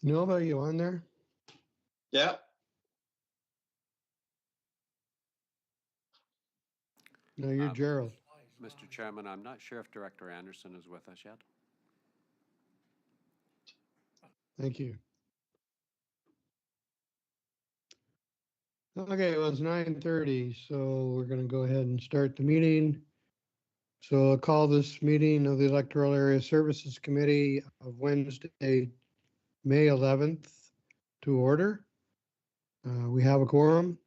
Nova, are you on there? Yeah. No, you're Gerald. Mr. Chairman, I'm not sure if Director Anderson is with us yet. Thank you. Okay, well, it's 9:30, so we're going to go ahead and start the meeting. So I'll call this meeting of the Electoral Area Services Committee of Wednesday, May 11th to order. We have a quorum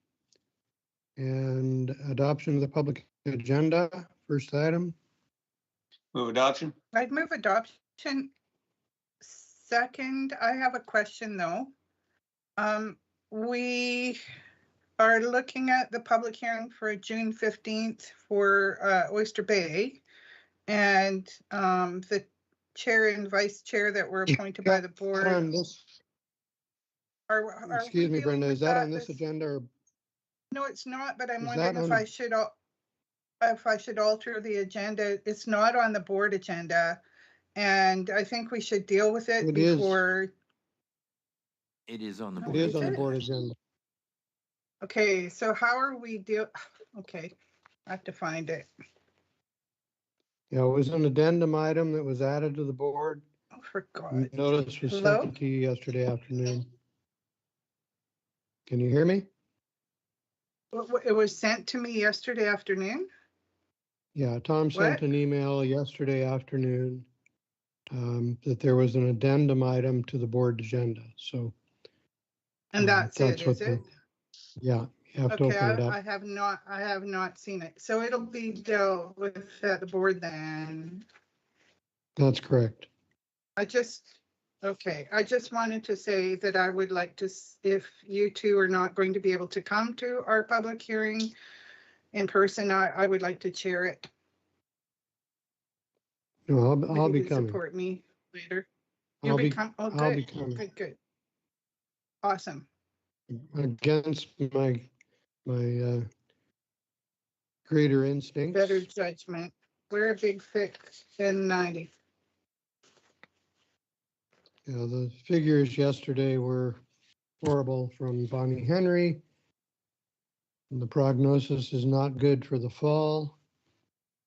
and adoption of the public agenda. First item. Move adoption. I'd move adoption. Second, I have a question though. We are looking at the public hearing for June 15th for Oyster Bay, and the chair and vice chair that were appointed by the board. Excuse me, Brenda, is that on this agenda? Or no, it's not, but I'm wondering if I should alter the agenda. It's not on the board agenda, and I think we should deal with it before. It is on the board. It is on the board agenda. Okay, so how are we okay, I have to find it. Yeah, it was an addendum item that was added to the board. Oh, for God. Notice was sent to you yesterday afternoon. Can you hear me? It was sent to me yesterday afternoon? Yeah, Tom sent an email yesterday afternoon that there was an addendum item to the board agenda. So, and that's it, is it? Yeah, you have to open it up. I have not seen it. So it'll be dealt with at the board then. That's correct. I just wanted to say that I would like to, if you two are not going to be able to come to our public hearing in person, I would like to chair it. No, I'll be coming. Support me later. I'll be coming. Good. Awesome. Against my greater instincts. Better judgment. We're a big thick 1090. Yeah, the figures yesterday were horrible from Bonnie Henry. And the prognosis is not good for the fall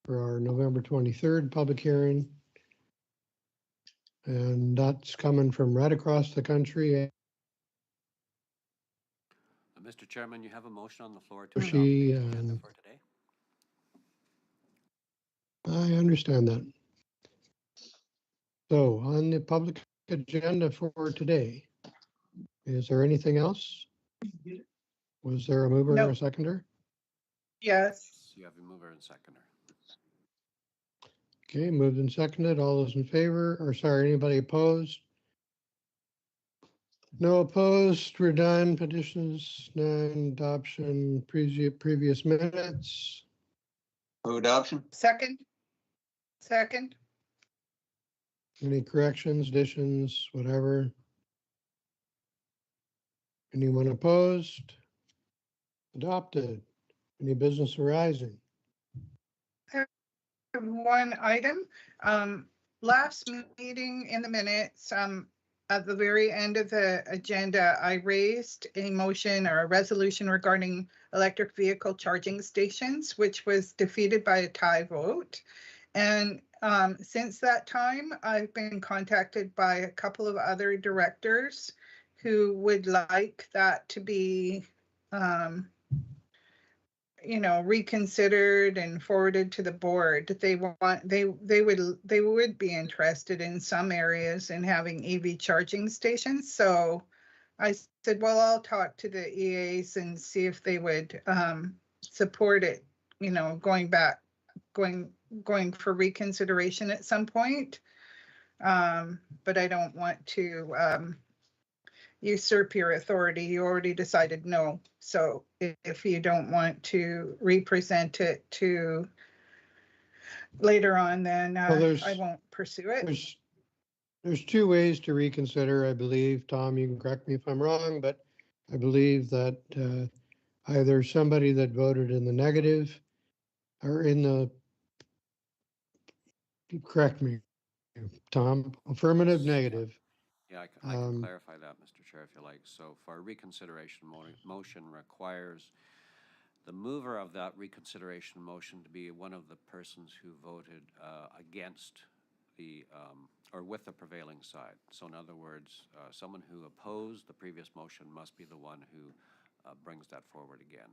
for our November 23rd public hearing. And that's coming from right across the country. Mr. Chairman, you have a motion on the floor to adopt the agenda for today. I understand that. So on the public agenda for today, is there anything else? Was there a mover or a seconder? Yes. You have a mover and seconder. Okay, moved and seconded. All those in favor, or sorry, anybody opposed? No opposed. We're done. Petitions, none. Adoption, previous minutes. Move adoption. Second. Any corrections, additions, whatever? Anyone opposed? Adopted. Any business arising? One item. Last meeting in the minutes, at the very end of the agenda, I raised a motion or a resolution regarding electric vehicle charging stations, which was defeated by a tie vote. And since that time, I've been contacted by a couple of other directors who would like that to be reconsidered and forwarded to the board. They would be interested in some areas in having EV charging stations. So I said, well, I'll talk to the EAs and see if they would support it, going for reconsideration at some point. But I don't want to usurp your authority. You already decided no. So if you don't want to represent it to later on, then I won't pursue it. There's two ways to reconsider, I believe. Tom, you can correct me if I'm wrong, but I believe that either somebody that voted in the negative or correct me, Tom, affirmative, negative. Yeah, I can Um, clarify that, Mr. Chair, if you like. So for a reconsideration motion requires the mover of that reconsideration motion to be one of the persons who voted against the, or with the prevailing side. So in other words, someone who opposed the previous motion must be the one who brings that forward again.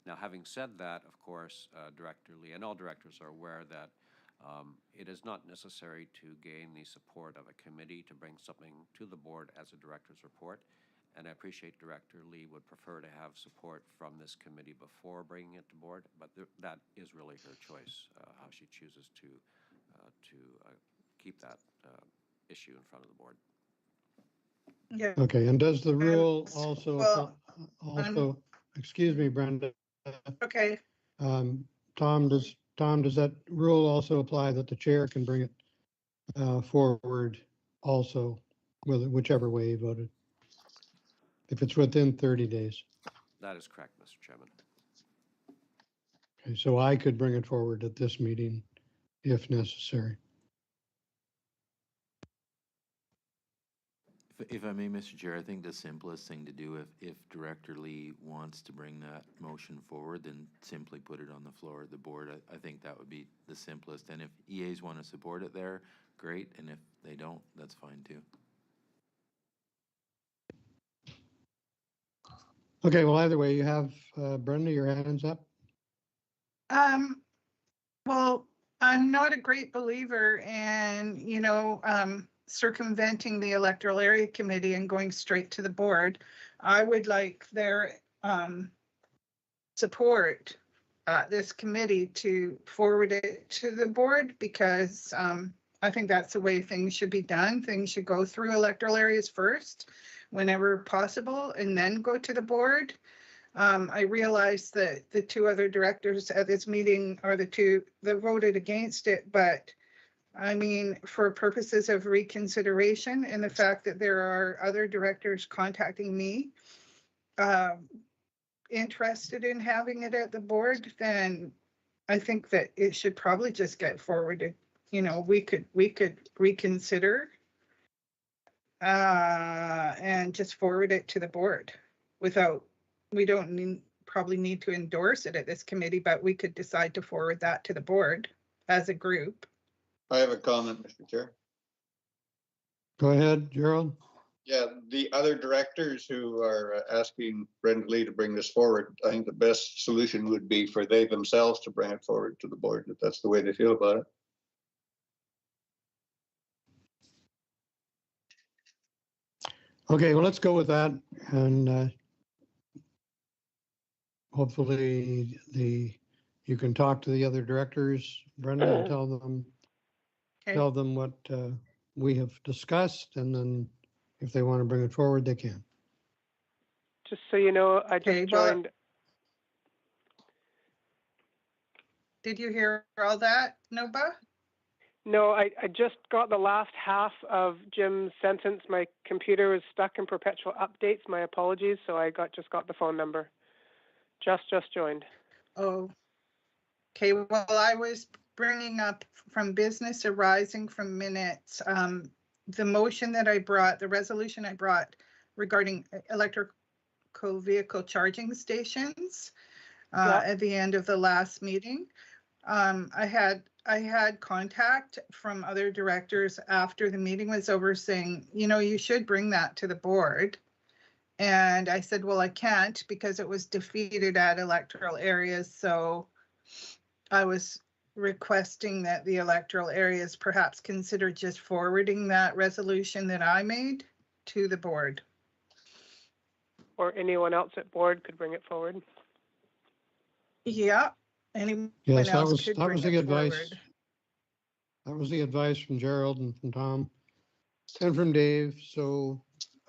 Now, having said that, of course, Director Lee and all directors are aware that it is not necessary to gain the support of a committee to bring something to the board as a director's report. And I appreciate Director Lee would prefer to have support from this committee before bringing it to board, but that is really her choice, how she chooses to keep that issue in front of the board. Yeah, okay, and does the rule also, well, also, excuse me, Brenda, okay. Tom, does that rule also apply that the chair can bring it forward also, whichever way he voted? If it's within 30 days. That is correct, Mr. Chairman. Okay, so I could bring it forward at this meeting if necessary. If I may, Mr. Chair, I think the simplest thing to do, if Director Lee wants to bring that motion forward, then simply put it on the floor of the board. I think that would be the simplest. And if EAs want to support it there, great. And if they don't, that's fine too. Okay, well, either way, you have, Brenda, your hands up. Well, I'm not a great believer in, circumventing the electoral area committee and going straight to the board. I would like their support, this committee to forward it to the board because I think that's the way things should be done. Things should go through electoral areas first, whenever possible, and then go to the board. I realized that the two other directors at this meeting are the two that voted against it, but I mean, for purposes of reconsideration and the fact that there are other directors contacting me interested in having it at the board, then I think that it should probably just get forwarded. We could reconsider and just forward it to the board without, we don't probably need to endorse it at this committee, but we could decide to forward that to the board as a group. I have a comment, Mr. Chair. Go ahead, Gerald. Yeah, the other directors who are asking Brenda Lee to bring this forward, I think the best solution would be for they themselves to bring it forward to the board, if that's the way they feel about it. Okay, well, let's go with that. And hopefully you can talk to the other directors, Brenda, and tell them what we have discussed. And then if they want to bring it forward, they can. Just so you know, I Okay, just well, joined. Did you hear all that, Noba? No, I just got the last half of Jim's sentence. My computer was stuck in perpetual updates. My apologies. So I just got the phone number. Just joined. Oh, okay. Well, I was bringing up from business arising from minutes, the motion that I brought, the resolution I brought regarding electrical vehicle charging stations at the end of the last meeting. I had contact from other directors after the meeting was over saying, you should bring that to the board. And I said, well, I can't because it was defeated at electoral areas. So I was requesting that the electoral areas perhaps consider just forwarding that resolution that I made to the board. Or anyone else at board could bring it forward. Yeah, anyone Yes, else could that bring was the it advice. forward. That was the advice from Gerald and from Tom and from Dave. So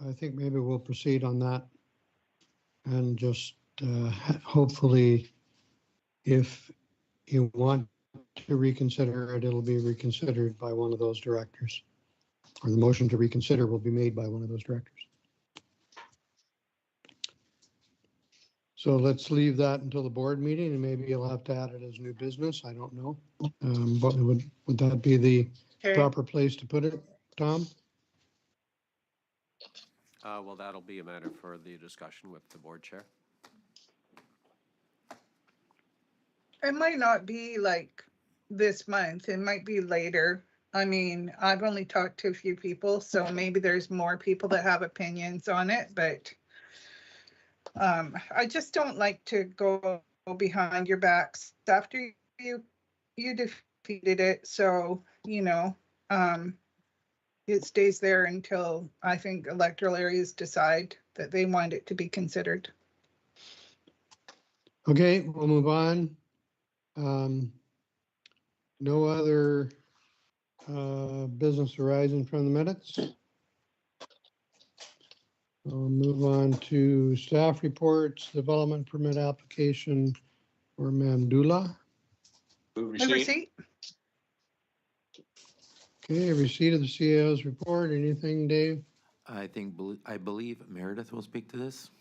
I think maybe we'll proceed on that. And just hopefully, if you want to reconsider it, it'll be reconsidered by one of those directors. Or the motion to reconsider will be made by one of those directors. So let's leave that until the board meeting, and maybe you'll have to add it as new business. I don't know. But would that be the Okay. proper place to put it, Tom? Well, that'll be a matter for the discussion with the board chair. It might not be like this month, it might be later. I mean, I've only talked to a few people, so maybe there's more people that have opinions on it, but I just don't like to go behind your backs after you defeated it. So, you know, it stays there until I think electoral areas decide that they want it to be considered. Okay, we'll move on. No other business arising from the minutes. I'll move on to staff reports, development permit application for Mandula. Move The receipt. receipt? Okay, receipt of the CAO's report. Anything, Dave? I believe Meredith will speak to this.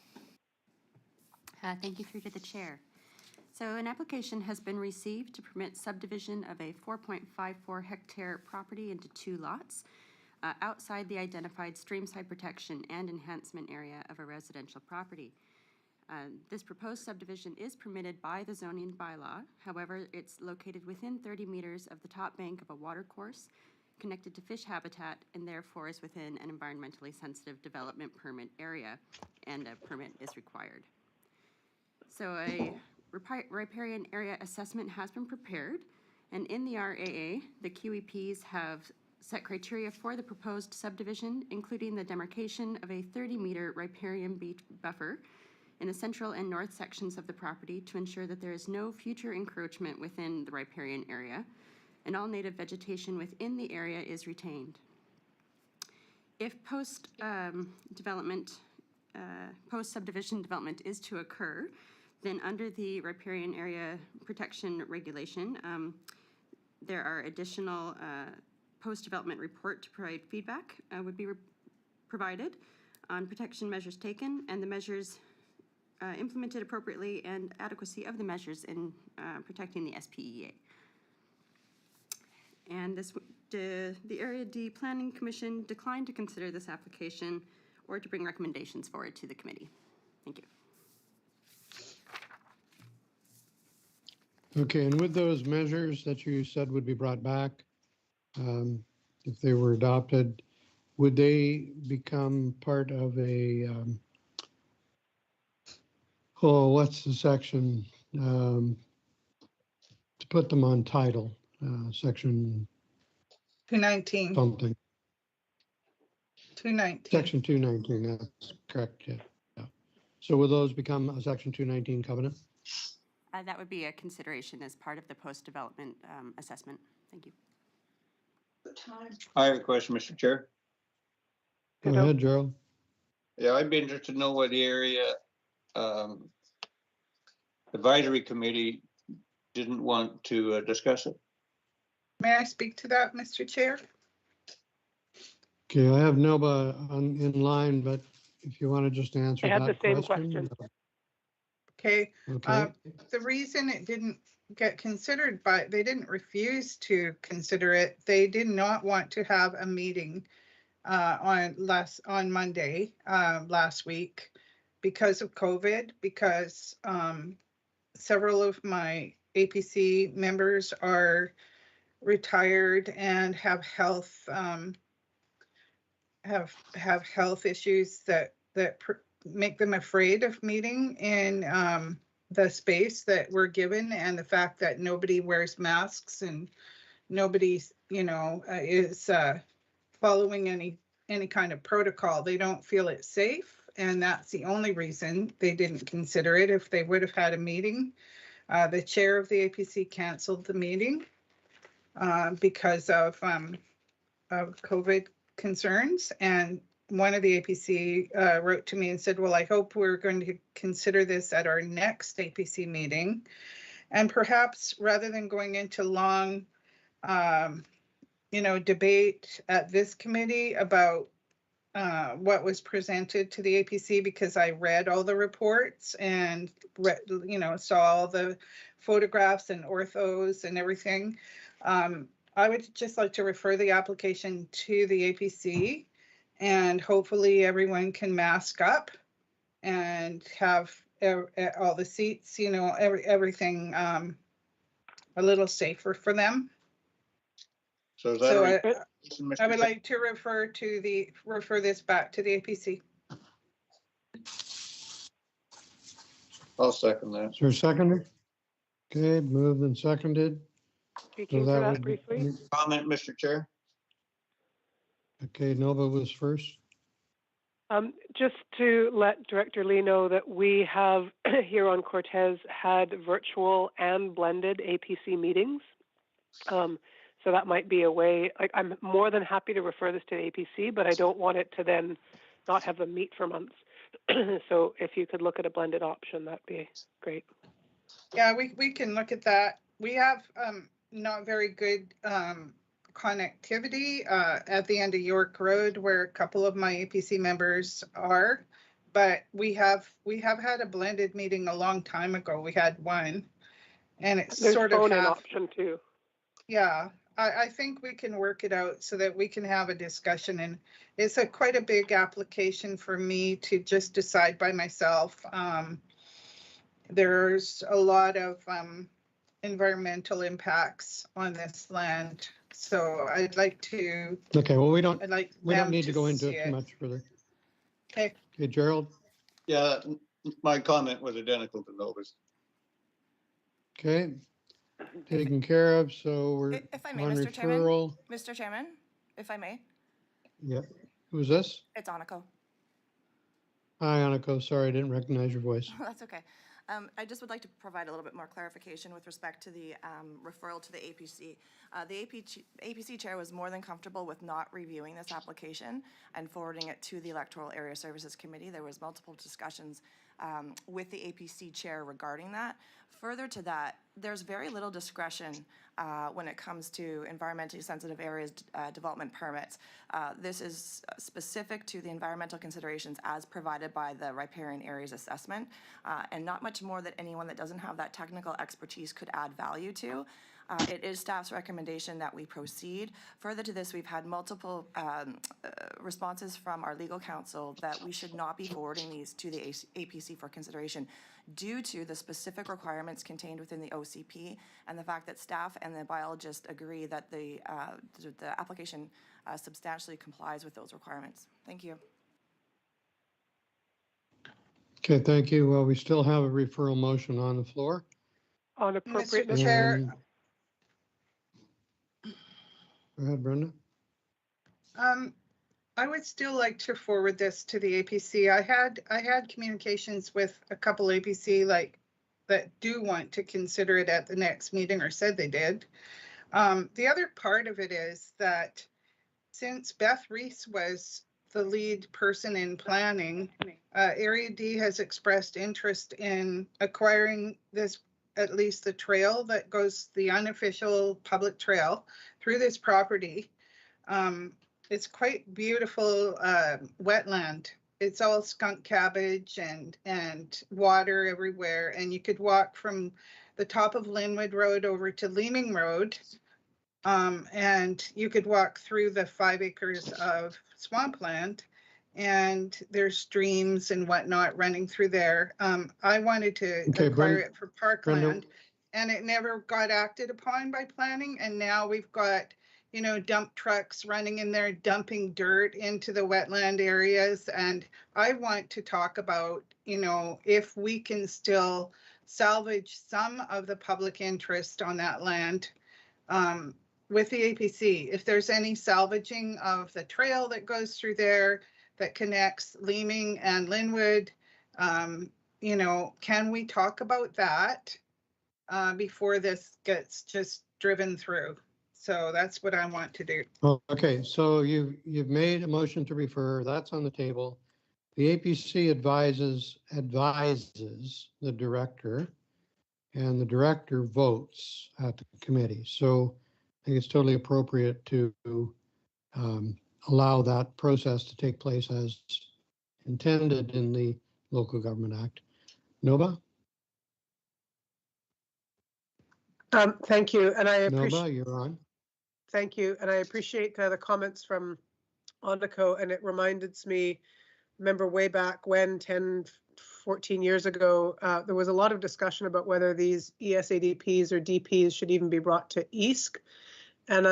Thank you through to the chair. So an application has been received to permit subdivision of a 4.54 hectare property into 2 lots outside the identified streamside protection and enhancement area of a residential property. This proposed subdivision is permitted by the zoning bylaw. However, it's located within 30 meters of the top bank of a watercourse connected to fish habitat and therefore is within an environmentally sensitive development permit area, and a permit is required. So a riparian area assessment has been prepared, and in the RAA, the QEPs have set criteria for the proposed subdivision, including the demarcation of a 30-meter riparian beach buffer in the central and north sections of the property to ensure that there is no future encroachment within the riparian area, and all native vegetation within the area is retained. If post-subdivision development is to occur, then under the riparian area protection regulation, there are additional post-development report to provide feedback would be provided on protection measures taken and the measures implemented appropriately and adequacy of the measures in protecting the SPEA. And the Area D Planning Commission declined to consider this application or to bring recommendations forward to the committee. Thank you. Okay, and with those measures that you said would be brought back, if they were adopted, would they become part of a, what's the section? To put them on title, section 219. something, 219. section 219, that's correct, yeah. So will those become a section 219 covenant? That would be a consideration as part of the post-development assessment. Thank you. I have a question, Mr. Chair. Go ahead, Gerald. Yeah, I'd be interested to know what the area advisory committee didn't want to discuss it. May I speak to that, Mr. Chair? Okay, I have Noba in line, but if you want to just answer I had that the same question. Okay. Okay, The reason it didn't get considered they didn't refuse to consider it. They did not want to have a meeting on Monday last week because of COVID, because several of my APC members are retired and have health have health issues that make them afraid of meeting in the space that we're given, and the fact that nobody wears masks and nobody's, is following any kind of protocol. They don't feel it's safe, and that's the only reason they didn't consider it. If they would have had a meeting, the chair of the APC canceled the meeting because of COVID concerns, and one of the APC wrote to me and said, well, I hope we're going to consider this at our next APC meeting. And perhaps rather than going into long, debate at this committee about what was presented to the APC, because I read all the reports and saw all the photographs and orthos and everything. I would just like to refer the application to the APC And hopefully everyone can mask up and have all the seats, you know, everything a little safer for them. So is that So a I resolution, Mr. would Chair? like to refer this back to the APC. I'll second that. Is there a seconder? Okay, moved and seconded. Speaking So to that that would, briefly. Comment, Mr. Chair? okay, Nova was first. Just to let Director Lee know that we have here on Cortez had virtual and blended APC meetings. So that might be a way, like, I'm more than happy to refer this to the APC, but I don't want it to then not have them meet for months. So if you could look at a blended option, that'd be great. Yeah, we can look at that. We have not very good connectivity at the end of York Road where a couple of my APC members are, but we have had a blended meeting a long time ago. We had one, and it's There's sort of phone-in half. option too. Yeah, I think we can work it out so that we can have a discussion, and it's quite a big application for me to just decide by myself. There's a lot of environmental impacts on this land, so I'd like to. Okay, well, we don't them need to go into see it too much further. Okay. Okay, Gerald? Yeah, my comment was identical to Nova's. Okay, taken care of, so we're If I may, on Mr. Chairman? referral. Mr. Chairman, if I may, Yep. Who's this? it's Aniko. Hi, Aniko. Sorry, I didn't recognize your voice. That's okay. I just would like to provide a little bit more clarification with respect to the referral to the APC. The APC chair was more than comfortable with not reviewing this application and forwarding it to the Electoral Area Services Committee. There was multiple discussions with the APC chair regarding that. Further to that, there's very little discretion when it comes to environmentally sensitive areas development permits. This is specific to the environmental considerations as provided by the riparian areas assessment, and not much more that anyone that doesn't have that technical expertise could add value to. It is staff's recommendation that we proceed. Further to this, we've had multiple responses from our legal counsel that we should not be forwarding these to the APC for consideration due to the specific requirements contained within the OCP and the fact that staff and the biologist agree that the application substantially complies with those requirements. Thank you. Okay, thank you. Well, we still have a referral motion on the floor. On appropriateness. Mr. Chair. And- Go ahead, Brenda. I would still like to forward this to the APC. I had communications with a couple APC that do want to consider it at the next meeting, or said they did. The other part of it is that since Beth Reese was the lead person in planning, Area D has expressed interest in acquiring this, at least the trail that goes, the unofficial public trail through this property. It's quite beautiful wetland. It's all skunk cabbage and water everywhere. And you could walk from the top of Linwood Road over to Leeming Road. And you could walk through the 5 acres of swampland, and there's streams and whatnot running through there. I wanted to acquire it for parkland, and it never got acted upon by planning. And now we've got, you know, dump trucks running in there, dumping dirt into the wetland areas. And I want to talk about, you know, if we can still salvage some of the public interest on that land with the APC. If there's any salvaging of the trail that goes through there that connects Leeming and Linwood, you know, can we talk about that before this gets just driven through? So that's what I want to do. Oh, okay, so you've made a motion to refer, that's on the table. The APC advises the director, and the director votes at the committee. So I think it's totally appropriate to allow that process to take place as intended in the Local Government Act. Nova? Thank you, and I Nova, appreciate. you're on. Thank you, and I appreciate the comments from Onaco, and it reminded me, remember way back when, 10, 14 years ago, there was a lot of discussion about whether these ESADPs or DPs should even be brought to EASC. And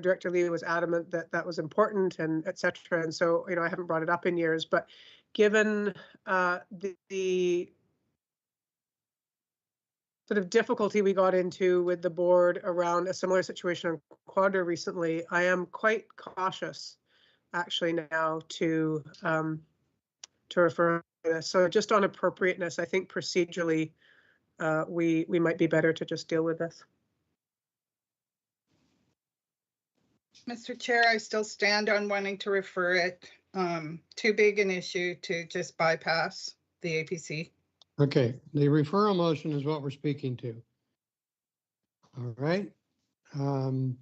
Director Lee was adamant that that was important, and et cetera. And so, I haven't brought it up in years, but given the sort of difficulty we got into with the board around a similar situation on Quadra recently, I am quite cautious actually now to refer to this. So just on appropriateness, I think procedurally, we might be better to just deal with this. Mr. Chair, I still stand on wanting to refer it. Too big an issue to just bypass the APC. Okay, the referral motion is what we're speaking to. All right.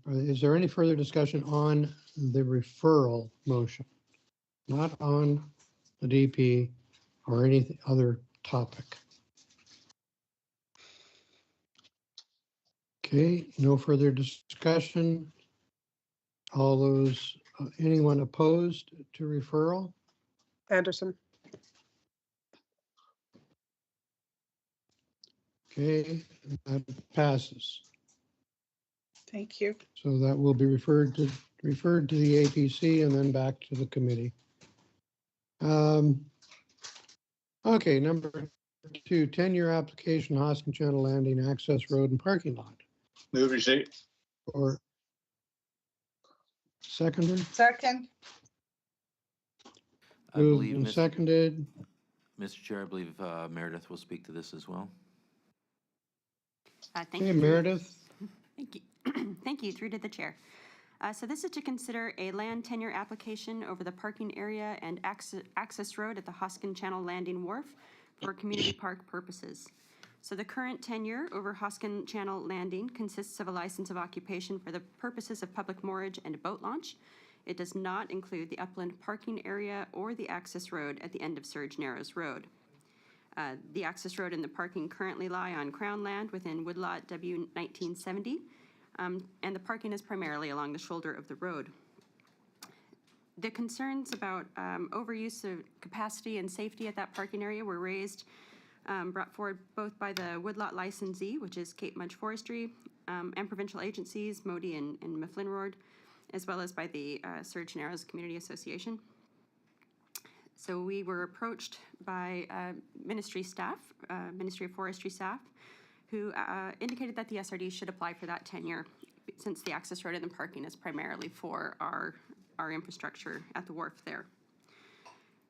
Is there any further discussion on the referral motion? Not on the DP or any other topic? Okay, no further discussion. All those, anyone opposed to referral? Anderson. Okay, that passes. Thank you. So that will be referred to the APC and then back to the committee. Okay, number 2, 10-year application, Hoskin Channel Landing Access Road and Parking Lot. Move receipt. Or seconder? Second. I Moved believe, and seconded. Mr. Chair, I believe Meredith will speak to this as well. Thank Okay, you. Meredith. Thank you. Thank you, through to the chair. So this is to consider a land tenure application over the parking area and access road at the Hoskin Channel Landing Wharf for community park purposes. So the current tenure over Hoskin Channel Landing consists of a license of occupation for the purposes of public moorage and a boat launch. It does not include the upland parking area or the access road at the end of Surge Narrows Road. The access road and the parking currently lie on Crown land within Woodlot W 1970, and the parking is primarily along the shoulder of the road. The concerns about overuse of capacity and safety at that parking area were raised, brought forward both by the Woodlot licensee, which is Cape Mudge Forestry, and provincial agencies, Modi and Mifflin Road, as well as by the Surge Narrows Community Association. So we were approached by ministry staff, Ministry of Forestry staff, who indicated that the SRD should apply for that tenure since the access road and the parking is primarily for our infrastructure at the wharf there.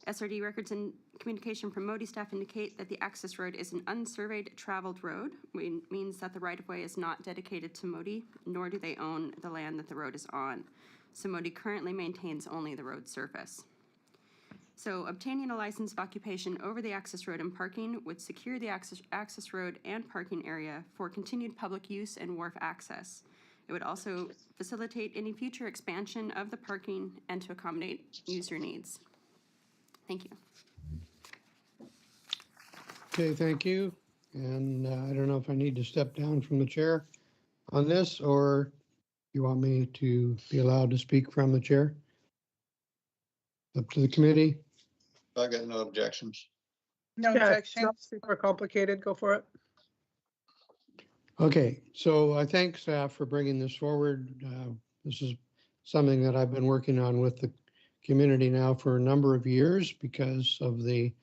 SRD records and communication from Modi staff indicate that the access road is an unsurveyed traveled road, which means that the right-of-way is not dedicated to Modi, nor do they own the land that the road is on. So Modi currently maintains only the road surface. So obtaining a license of occupation over the access road and parking would secure the access road and parking area for continued public use and wharf access. It would also facilitate any future expansion of the parking and to accommodate user needs. Thank you. Okay, thank you. And I don't know if I need to step down from the chair on this, or you want me to be allowed to speak from the chair? Up to the committee. I got no objections. No Yeah, it's objection. not super complicated. Go for it. Okay, so I thank staff for bringing this forward. This is something that I've been working on with the community now for a number of years because of the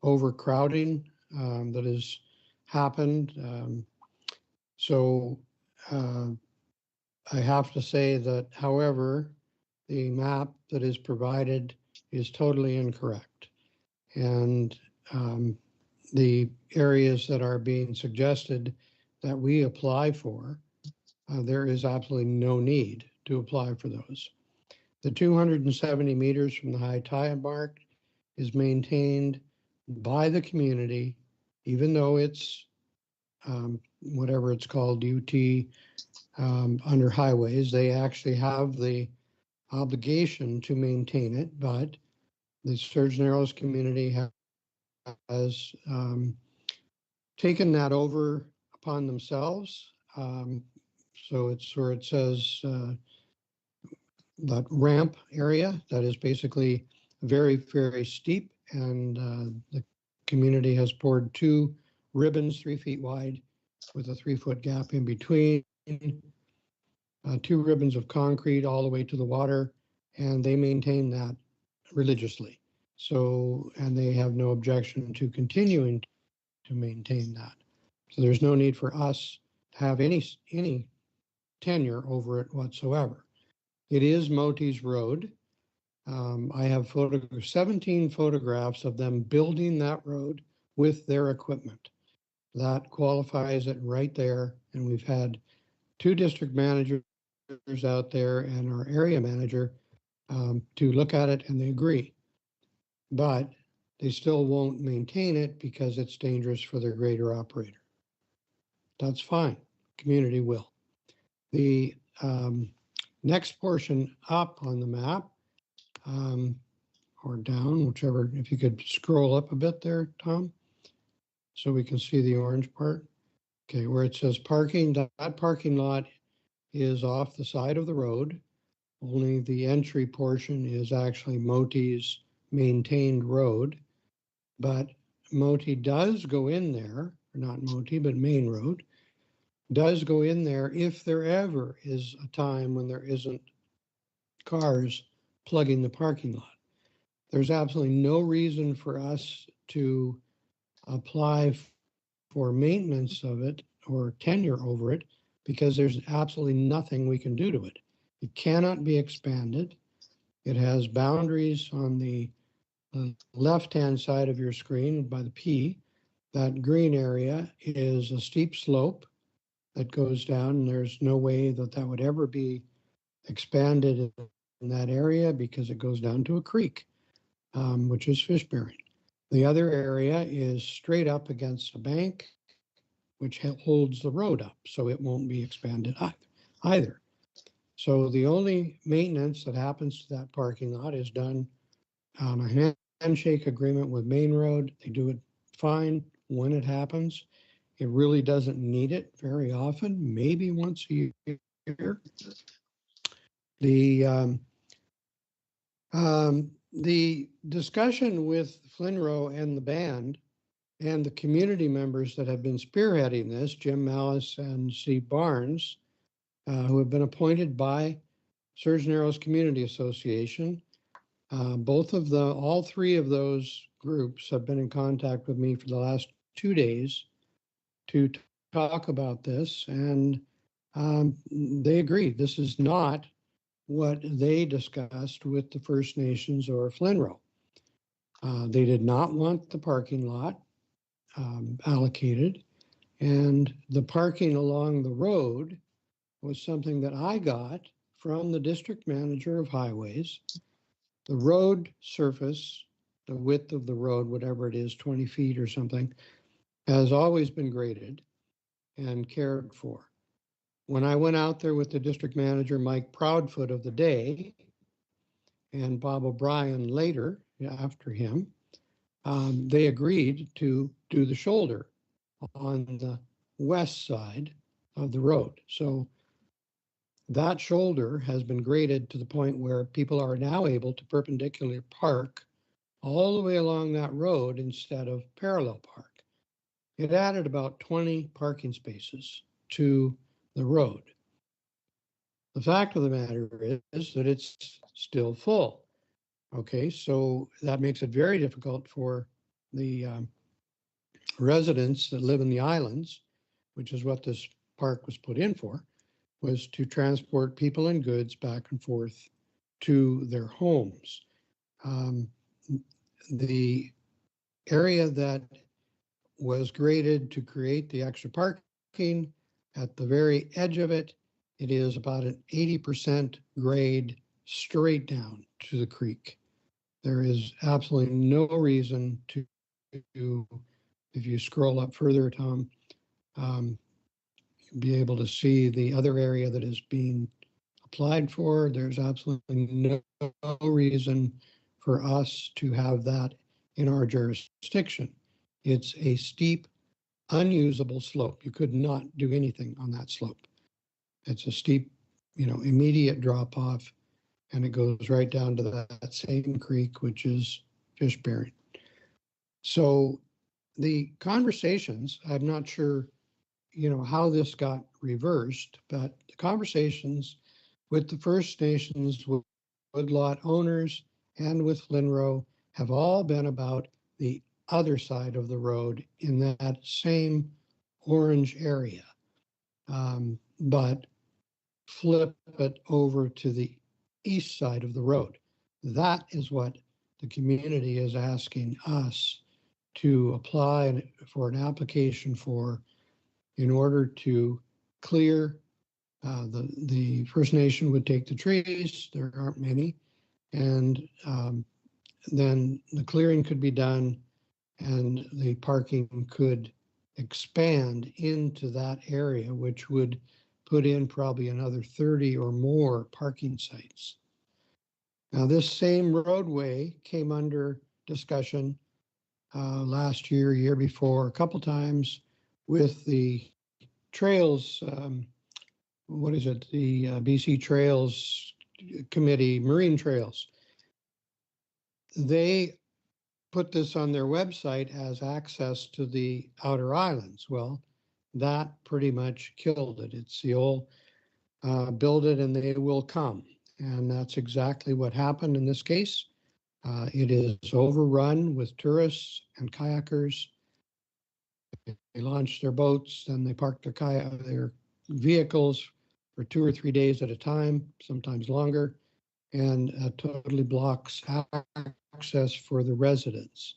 overcrowding that has happened. I have to say that, however, the map that is provided is totally incorrect. And the areas that are being suggested that we apply for, there is absolutely no need to apply for those. The 270 meters from the high tide mark is maintained by the community, even though it's whatever it's called, UT, under highways. They actually have the obligation to maintain it, but the Surge Narrows community has taken that over upon themselves. So it's where it says that ramp area that is basically very, very steep. And the community has poured 2 ribbons 3 feet wide with a 3-foot gap in between, 2 ribbons of concrete all the way to the water, and they maintain that religiously. So, and they have no objection to continuing to maintain that. So there's no need for us to have any tenure over it whatsoever. It is Moti's Road. I have 17 photographs of them building that road with their equipment. That qualifies it right there. And we've had 2 district managers out there and our area manager to look at it, and they agree. But they still won't maintain it because it's dangerous for their grader operator. That's fine. Community will. The next portion up on the map, or down, whichever, if you could scroll up a bit there, Tom, so we can see the orange part. Okay, where it says parking, that parking lot is off the side of the road. Only the entry portion is actually Moti's maintained road. But Moti does go in there, or not Moti, but Main Road, does go in there if there ever is a time when there isn't cars plugging the parking lot. There's absolutely no reason for us to apply for maintenance of it or tenure over it because there's absolutely nothing we can do to it. It cannot be expanded. It has boundaries on the left-hand side of your screen by the P. That green area is a steep slope that goes down, and there's no way that that would ever be expanded in that area because it goes down to a creek, which is fish bearing. The other area is straight up against a bank, which holds the road up, so it won't be expanded either. So the only maintenance that happens to that parking lot is done on a handshake agreement with Main Road. They do it fine when it happens. It really doesn't need it very often, maybe once a year. The discussion with Flinro and the band and the community members that have been spearheading this, Jim Mallis and Steve Barnes, who have been appointed by Surgeon Narrows Community Association. All 3 of those groups have been in contact with me for the last 2 days to talk about this, and they agree. This is not what they discussed with the First Nations or Flinro. They did not want the parking lot allocated, and the parking along the road was something that I got from the district manager of highways. The road surface, the width of the road, whatever it is, 20 feet or something, has always been graded and cared for. When I went out there with the district manager, Mike Proudfoot of the day, and Bob O'Brien later, after him, they agreed to do the shoulder on the west side of the road. So that shoulder has been graded to the point where people are now able to perpendicularly park all the way along that road instead of parallel park. It added about 20 parking spaces to the road. The fact of the matter is that it's still full. Okay, so that makes it very difficult for the residents that live in the islands, which is what this park was put in for, was to transport people and goods back and forth to their homes. The area that was graded to create the extra parking, at the very edge of it, it is about an 80% grade straight down to the creek. There is absolutely no reason to, if you scroll up further, Tom, be able to see the other area that is being applied for. There's absolutely no reason for us to have that in our jurisdiction. It's a steep, unusable slope. You could not do anything on that slope. It's a steep, immediate drop off. and it goes right down to that same creek, which is fish bearing. So the conversations, I'm not sure, how this got reversed, but the conversations with the First Nations, with woodlot owners, and with Linrow have all been about the other side of the road in that same orange area. But flip it over to the east side of the road. That is what the community is asking us to apply for an application for, in order to clear. The First Nation would take the trees, there aren't many, and then the clearing could be done and the parking could expand into that area, which would put in probably another 30 or more parking sites. Now, this same roadway came under discussion last year, year before, a couple times with the trails, what is it? The BC Trails Committee, Marine Trails. They put this on their website as access to the outer islands. Well, that pretty much killed it. It's the old build it and they will come. And that's exactly what happened in this case. It is overrun with tourists and kayakers. They launch their boats, then they park their vehicles for 2 or 3 days at a time, sometimes longer, and totally blocks access for the residents.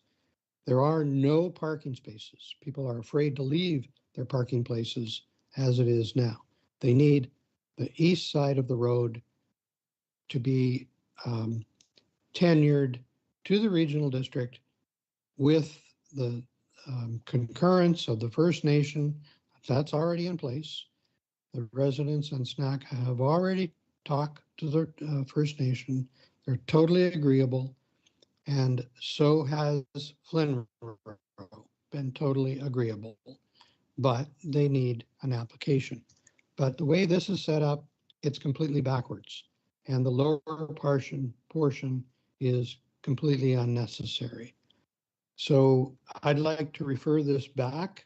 There are no parking spaces. People are afraid to leave their parking places as it is now. They need the east side of the road to be tenured to the regional district with the concurrence of the First Nation. That's already in place. The residents on Snack have already talked to the First Nation. They're totally agreeable. And so has Flynn been totally agreeable, but they need an application. But the way this is set up, it's completely backwards. And the lower portion is completely unnecessary. So I'd like to refer this back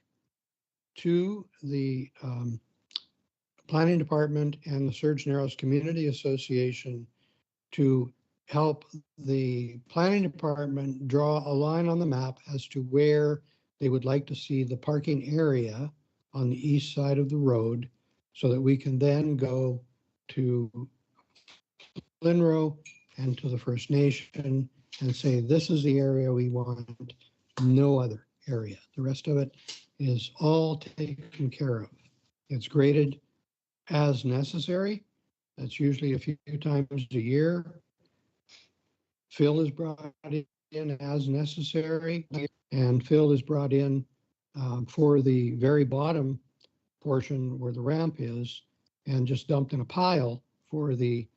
to the Planning Department and the Surge Narrows Community Association to help the Planning Department draw a line on the map as to where they would like to see the parking area on the east side of the road, so that we can then go to Linrow and to the First Nation and say, this is the area we want, no other area. The rest of it is all taken care of. It's graded as necessary. That's usually a few times a year. Fill is brought in as necessary, and fill is brought in for the very bottom portion where the ramp is, and just dumped in a pile for the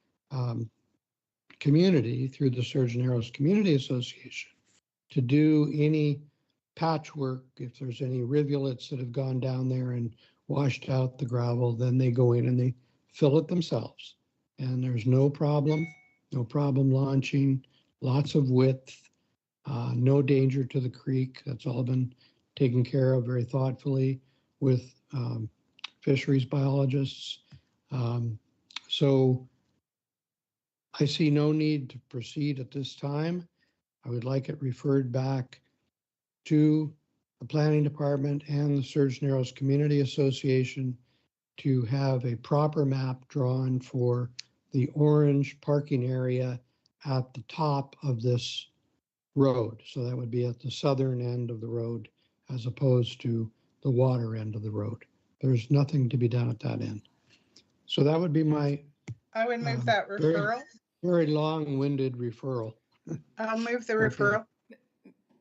community through the Surge Narrows Community Association to do any patchwork. If there's any rivulets that have gone down there and washed out the gravel, then they go in and they fill it themselves. And there's no problem launching, lots of width, no danger to the creek. That's all been taken care of very thoughtfully with fisheries biologists. So I see no need to proceed at this time. I would like it referred back to the Planning Department and the Surge Narrows Community Association to have a proper map drawn for the orange parking area at the top of this road. So that would be at the southern end of the road as opposed to the water end of the road. There's nothing to be done at that end. So that would be my I would move that very, referral. very long-winded referral. I'll move the Okay. referral.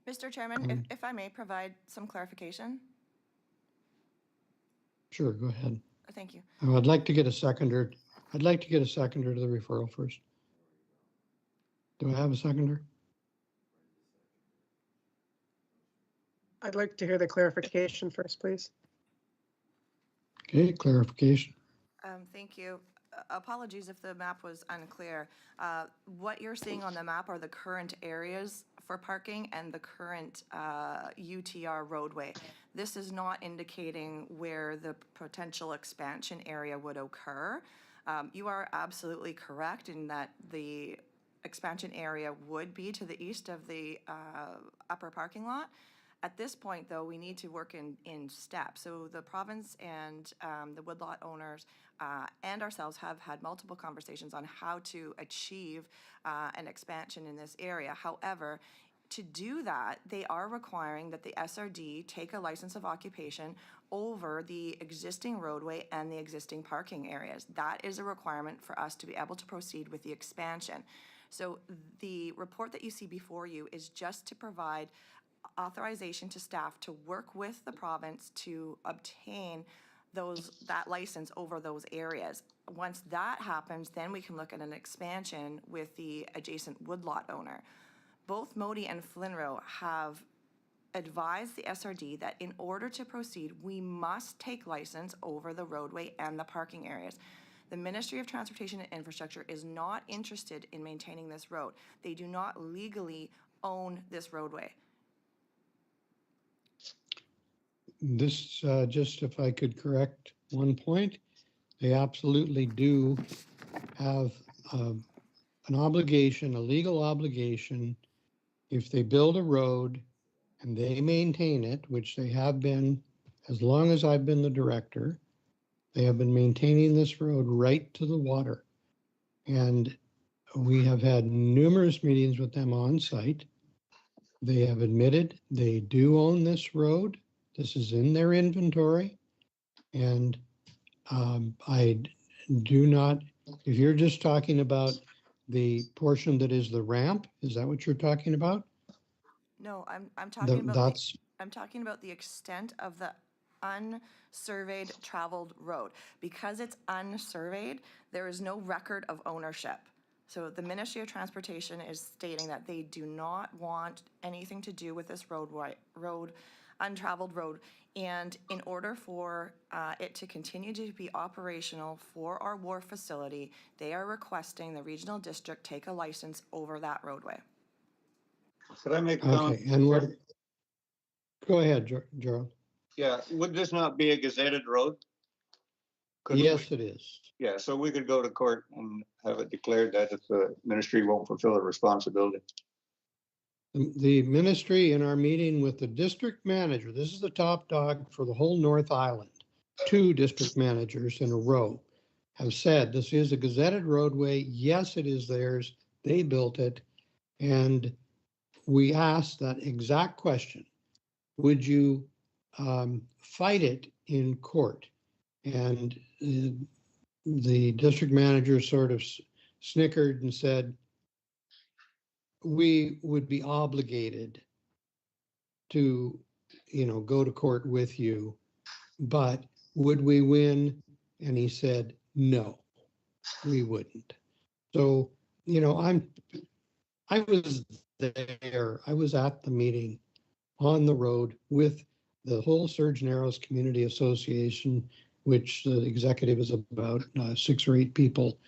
Mr. Chairman, if I may provide some clarification. Sure, go ahead. Thank you. I'd like to get a seconder. I'd like to get a seconder to the referral first. Do I have a seconder? I'd like to hear the clarification first, please. Okay, clarification. Thank you. apologies if the map was unclear. What you're seeing on the map are the current areas for parking and the current UTR roadway. This is not indicating where the potential expansion area would occur. You are absolutely correct in that the expansion area would be to the east of the upper parking lot. At this point, though, we need to work in steps. So the province and the woodlot owners and ourselves have had multiple conversations on how to achieve an expansion in this area. However, to do that, they are requiring that the SRD take a license of occupation over the existing roadway and the existing parking areas. That is a requirement for us to be able to proceed with the expansion. So the report that you see before you is just to provide authorization to staff to work with the province to obtain that license over those areas. Once that happens, then we can look at an expansion with the adjacent woodlot owner. Both Modi and Flinro have advised the SRD that in order to proceed, we must take license over the roadway and the parking areas. The Ministry of Transportation and Infrastructure is not interested in maintaining this road. They do not legally own this roadway. This, just if I could correct one point, they absolutely do have an obligation, a legal obligation, if they build a road and they maintain it, which they have been as long as I've been the director, they have been maintaining this road right to the water. And we have had numerous meetings with them on site. They have admitted they do own this road. This is in their inventory. And I do not, if you're just talking about the portion that is the ramp, is that what you're talking about? No, I'm talking about That's, I'm talking about the extent of the unsurveyed traveled road. Because it's unsurveyed, there is no record of ownership. So the Ministry of Transportation is stating that they do not want anything to do with this untraveled road. And in order for it to continue to be operational for our wharf facility, they are requesting the regional district take a license over that roadway. Could I make a comment? okay. And what, go ahead, Gerald. Yeah, would this not be a gazetted road? Couldn't we? Yes, it is. Yeah, so we could go to court and have it declared that if the ministry won't fulfill a responsibility. The ministry, in our meeting with the district manager, this is the top dog for the whole North Island, 2 district managers in a row have said this is a gazetted roadway. Yes, it is theirs. They built it. And we asked that exact question. Would you fight it in court? And the district manager sort of snickered and said, we would be obligated to, go to court with you, but would we win? And he said, no, we wouldn't. So, I was there. I was at the meeting on the road with the whole Surgeon Narrows Community Association, which the executive is about 6 or 8 people.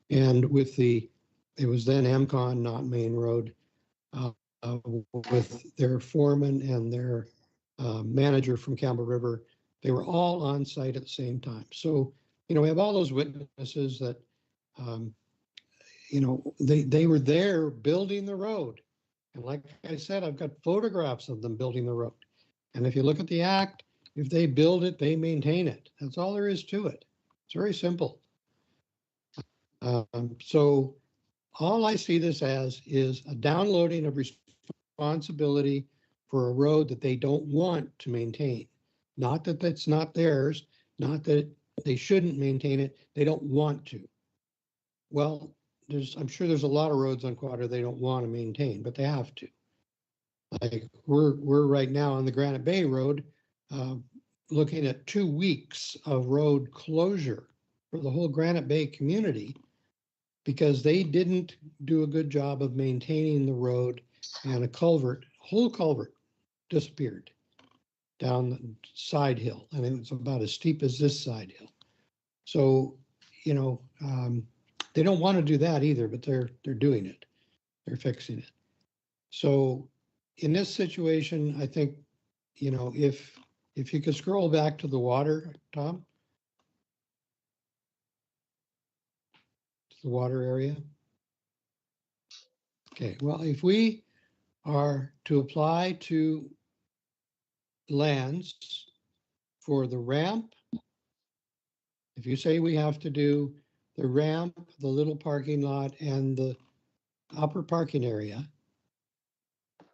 And with it was then MCON, not Main Road, with their foreman and their manager from Campbell River. They were all on site at the same time. So, we have all those witnesses that, they were there building the road. And like I said, I've got photographs of them building the road. And if you look at the act, if they build it, they maintain it. That's all there is to it. It's very simple. So all I see this as is a downloading of responsibility for a road that they don't want to maintain. Not that that's not theirs, not that they shouldn't maintain it, they don't want to. Well, I'm sure there's a lot of roads on Quadra they don't want to maintain, but they have to. Like we're right now on the Granite Bay Road, looking at 2 weeks of road closure for the whole Granite Bay community because they didn't do a good job of maintaining the road, and whole culvert disappeared down the side hill. And it was about as steep as this side hill. So, they don't want to do that either, but they're doing it. They're fixing it. So in this situation, I think, if you could scroll back to the water, Tom, to the water area. Okay, well, if we are to apply to lands for the ramp, if you say we have to do the ramp, the little parking lot, and the upper parking area,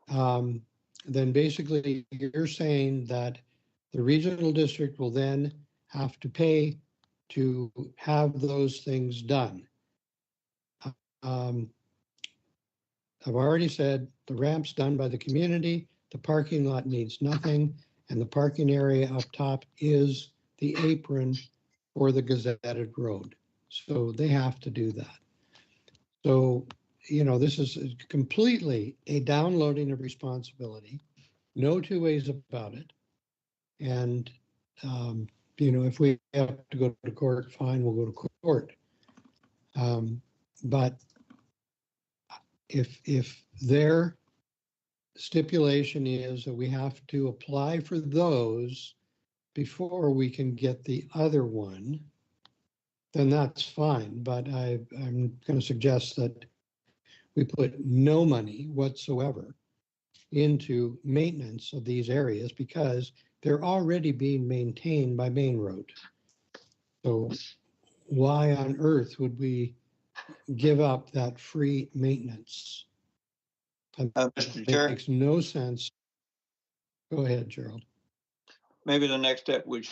then basically you're saying that the regional district will then have to pay to have those things done. Um, I've already said the ramp's done by the community, the parking lot needs nothing, and the parking area up top is the apron for the gazetted road. So they have to do that. So, this is completely a downloading of responsibility, no two ways about it. And, if we have to go to court, fine, we'll go to court. But if their stipulation is that we have to apply for those before we can get the other one, then that's fine. But I'm going to suggest that we put no money whatsoever into maintenance of these areas because they're already being maintained by Main Road. So why on earth would we give up that free maintenance? Mr. Chair, Makes no sense. Go ahead, Gerald. maybe the next step would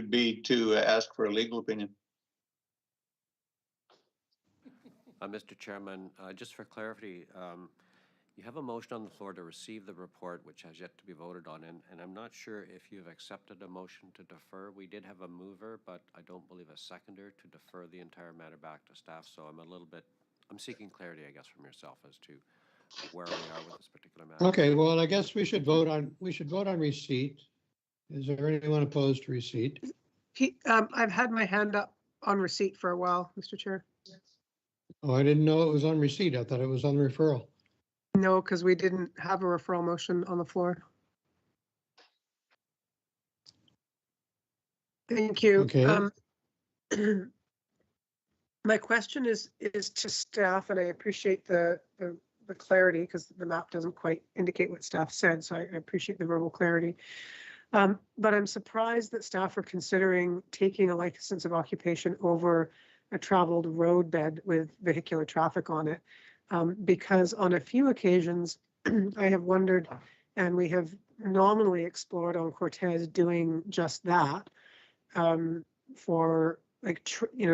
be to ask for a legal opinion. Mr. Chairman, just for clarity, you have a motion on the floor to receive the report, which has yet to be voted on, and I'm not sure if you've accepted a motion to defer. We did have a mover, but I don't believe a seconder to defer the entire matter back to staff, so I'm seeking clarity, I guess, from yourself as to where we are with this particular matter. Okay, well, I guess we should vote on receipt. Is there anyone opposed to receipt? I've had my hand up on receipt for a while, Mr. Chair. Oh, I didn't know it was on receipt. I thought it was on referral. No, because we didn't have a referral motion on the floor. Thank you. Okay. My question is to staff, and I appreciate the clarity because the map doesn't quite indicate what staff said, so I appreciate the verbal clarity. But I'm surprised that staff are considering taking a license of occupation over a traveled roadbed with vehicular traffic on it. Because on a few occasions, I have wondered, and we have nominally explored on Cortez doing just that for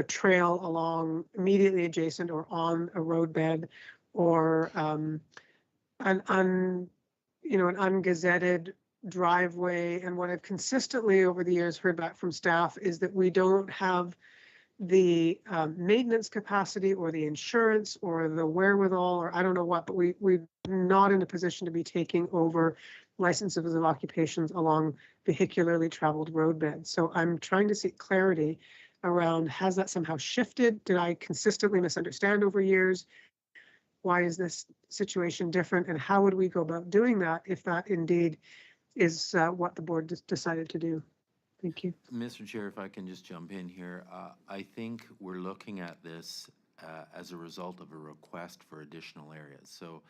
trail along immediately adjacent or on a roadbed or an ungazetted driveway. And what I've consistently over the years heard back from staff is that we don't have the maintenance capacity or the insurance or the wherewithal or I don't know what, but we're not in a position to be taking over licenses of occupations along vehicularly traveled roadbeds. So I'm trying to seek clarity around, has that somehow shifted? Did I consistently misunderstand over years? Why is this situation different? And how would we go about doing that if that indeed is what the board decided to do? Thank you. Mr. Chair, if I can just jump in here, I think we're looking at this as a result of a request for additional areas. So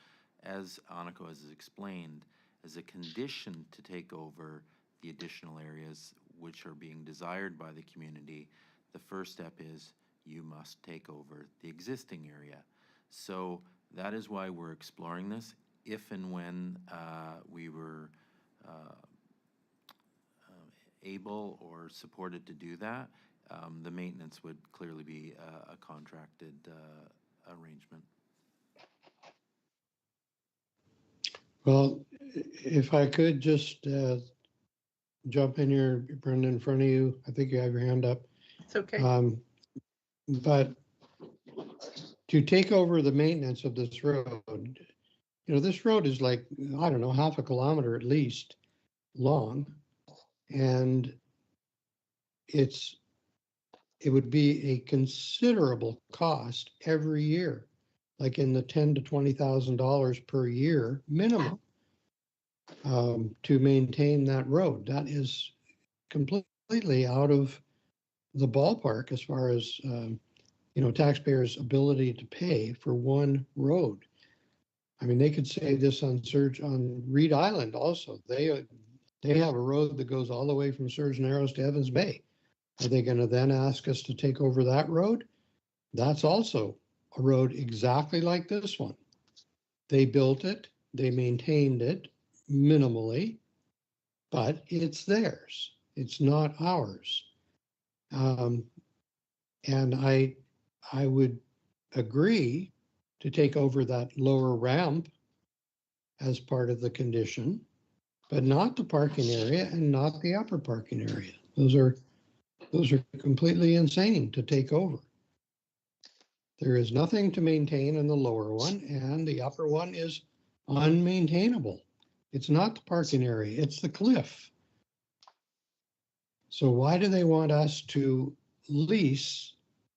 as Aniko has explained, as a condition to take over the additional areas which are being desired by the community, the first step is you must take over the existing area. So that is why we're exploring this. If and when we were able or supported to do that, the maintenance would clearly be a contracted arrangement. Well, if I could just jump in here, Brenda, in front of you. I think you have your hand up. It's okay. But to take over the maintenance of this road, this road is like, I don't know, half a kilometer at least long. And it's it would be a considerable cost every year, like in the $10,000 to $20,000 per year minimum, to maintain that road. That is completely out of the ballpark as far as taxpayers' ability to pay for one road. I mean, they could say this on Reed Island also. They have a road that goes all the way from Surge Narrows to Evans Bay. Are they going to then ask us to take over that road? That's also a road exactly like this one. They built it, they maintained it minimally, but it's theirs. It's not ours. And I would agree to take over that lower ramp as part of the condition, but not the parking area and not the upper parking area. Those are completely insane to take over. There is nothing to maintain in the lower one, and the upper one is unmaintainable. It's not the parking area, it's the cliff. So why do they want us to lease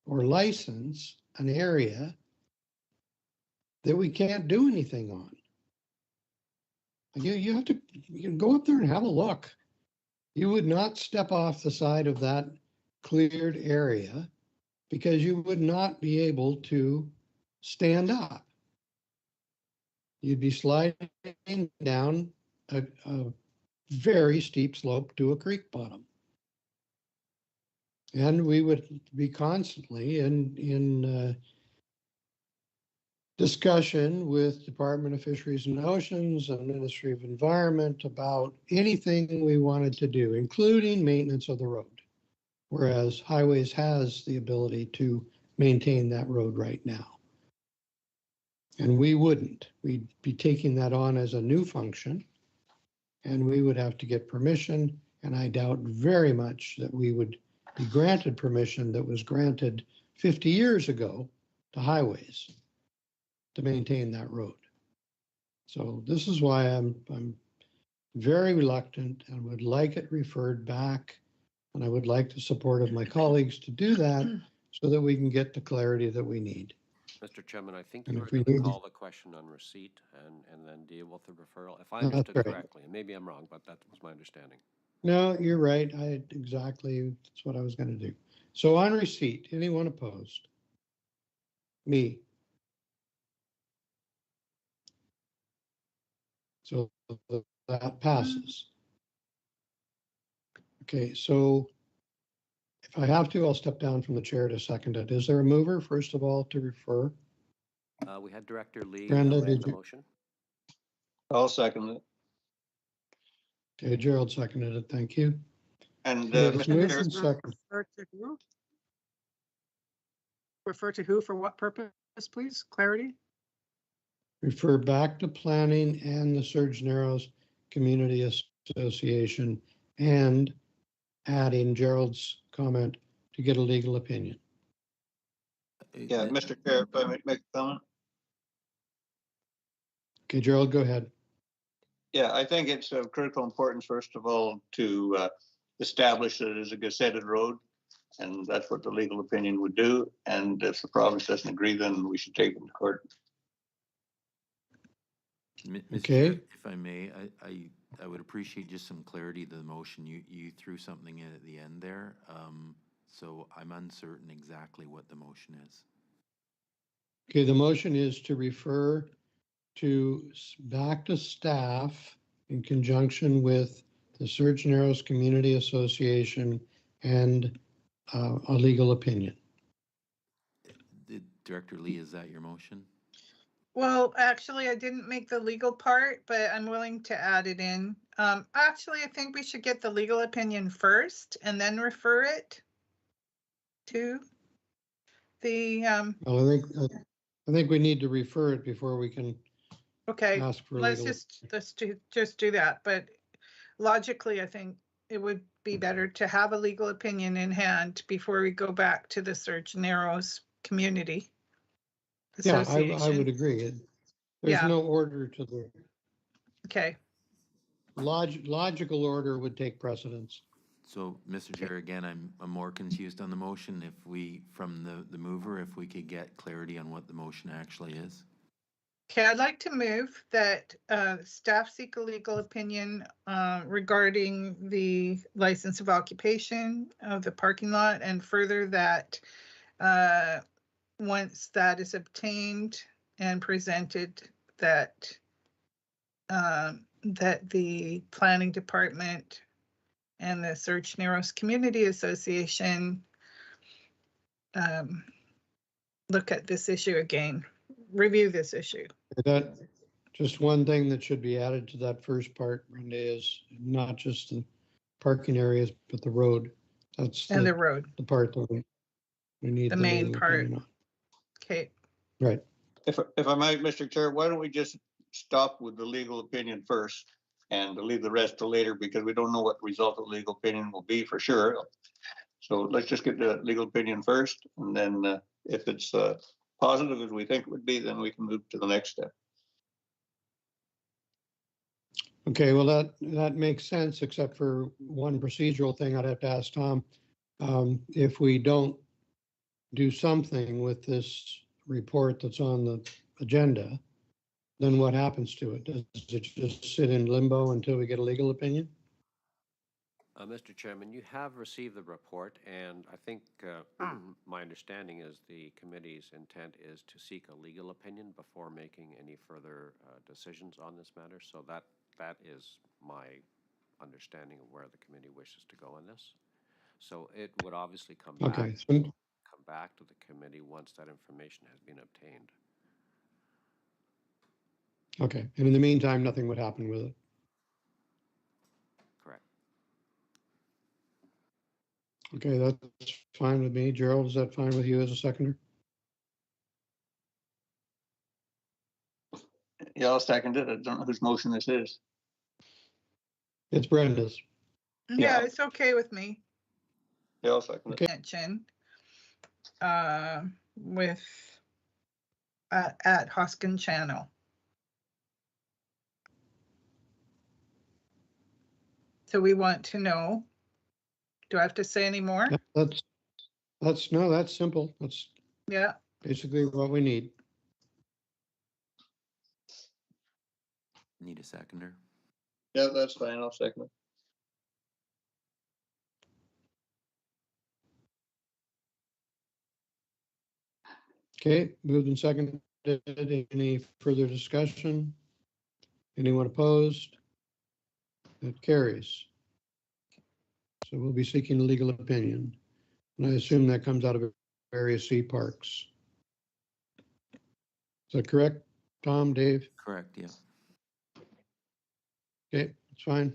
or license an area that we can't do anything on? You have to go up there and have a look. You would not step off the side of that cleared area because you would not be able to stand up. You'd be sliding down a very steep slope to a creek bottom. And we would be constantly in discussion with Department of Fisheries and Oceans and Ministry of Environment about anything we wanted to do, including maintenance of the road. Whereas Highways has the ability to maintain that road right now. And we wouldn't. We'd be taking that on as a new function, and we would have to get permission. And I doubt very much that we would be granted permission that was granted 50 years ago to Highways to maintain that road. So this is why I'm very reluctant and would like it referred back. And I would like the support of my colleagues to do that so that we can get the clarity that we need. Mr. Chairman, I think And you if were we going need to to- call the question on receipt and then deal with the referral, if I That's understood right. correctly, and maybe I'm wrong, but that was my understanding. No, you're right. That's what I was going to do. So on receipt, anyone opposed? Me. So that passes. Okay, so if I have to, I'll step down from the chair to second it. Is there a mover, first of all, to refer? We had Director Lee Brenda, read did the you? motion. I'll second it. Okay, Gerald seconded it. Thank you. And Okay, it's Mr. moved Chair, and seconded. Refer to who? Refer to who for what purpose, please? Clarity? Refer back to planning and the Surge Narrows Community Association and adding Gerald's comment to get a legal opinion. yeah, Mr. Chair, if I may make a comment. Okay, Gerald, go ahead. Yeah, I think it's of critical importance, first of all, to establish it as a gazetted road. And that's what the legal opinion would do. And if the province doesn't agree, then we should take it to court. Mr. Okay. Chair, if I may, I would appreciate just some clarity to the motion. You threw something in at the end there, so I'm uncertain exactly what the motion is. Okay, the motion is to refer back to staff in conjunction with the Surge Narrows Community Association and a legal opinion. Director Lee, is that your motion? Well, actually, I didn't make the legal part, but I'm willing to add it in. Actually, I think we should get the legal opinion first and then refer it to the, Well, I think we need to refer it before we can okay, ask for let's legal. just do that. But logically, I think it would be better to have a legal opinion in hand before we go back to the Surge Narrows Community Yeah, Association. I would agree. There's Yeah. no order to the Okay, logical order would take precedence. So, Mr. Chair, again, I'm more confused on the motion. If we, from the mover, if we could get clarity on what the motion actually is. Okay, I'd like to move that staff seek a legal opinion regarding the license of occupation of the parking lot, and further that once that is obtained and presented, that that the planning department and the Surge Narrows Community Association look at this issue again, review this issue. That, just one thing that should be added to that first part, Brenda, is not just the parking areas, but the road. That's And the road, the part that we need the the main legal part. opinion on. Okay, Right. If I might, Mr. Chair, why don't we just stop with the legal opinion first and leave the rest to later, because we don't know what the result of the legal opinion will be for sure. So let's just get the legal opinion first, and then if it's positive as we think it would be, then we can move to the next step. Okay, well, that makes sense, except for one procedural thing I'd have to ask Tom. If we don't do something with this report that's on the agenda, then what happens to it? Does it just sit in limbo until we get a legal opinion? Mr. Chairman, you have received the report, and I think my understanding is the committee's intent is to seek a legal opinion before making any further decisions on this matter. So that is my understanding of where the committee wishes to go in this. So it would obviously come Okay, back to the committee once that information has been obtained. okay. And in the meantime, nothing would happen with it. Correct. Okay, that's fine with me. Gerald, is that fine with you as a seconder? Yeah, I'll second it. I don't know whose motion this is. It's Brenda's. yeah, Yeah. it's okay with me. Yeah, I'll second it. Okay. Mention with at Hoskin Channel. So we want to know, do I have to say any more? That's simple. That's Yeah, basically what we need. Need a seconder? Yeah, that's fine. I'll second it. Okay, moved and seconded. Any further discussion? Anyone opposed? That carries. So we'll be seeking a legal opinion. And I assume that comes out of various C parks. Is that correct, Tom, Dave? Correct, yeah. Okay, that's fine.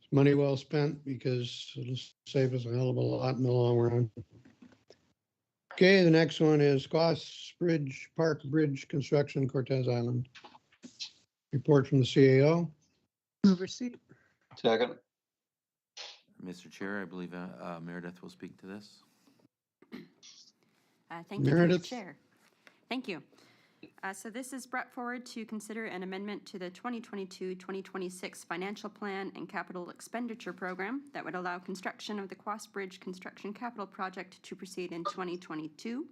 It's money well spent because it'll save us a hell of a lot in the long run. Okay, the next one is Goss Bridge Park Bridge Construction, Cortez Island. Report from the CAO. Move receipt. Second. Mr. Chair, I believe Meredith will speak to this. Thank you, through the Meredith? chair. Thank you. So this is brought forward to consider an amendment to the 2022-2026 financial plan and capital expenditure program that would allow construction of the Goss Bridge Construction Capital Project to proceed in 2022.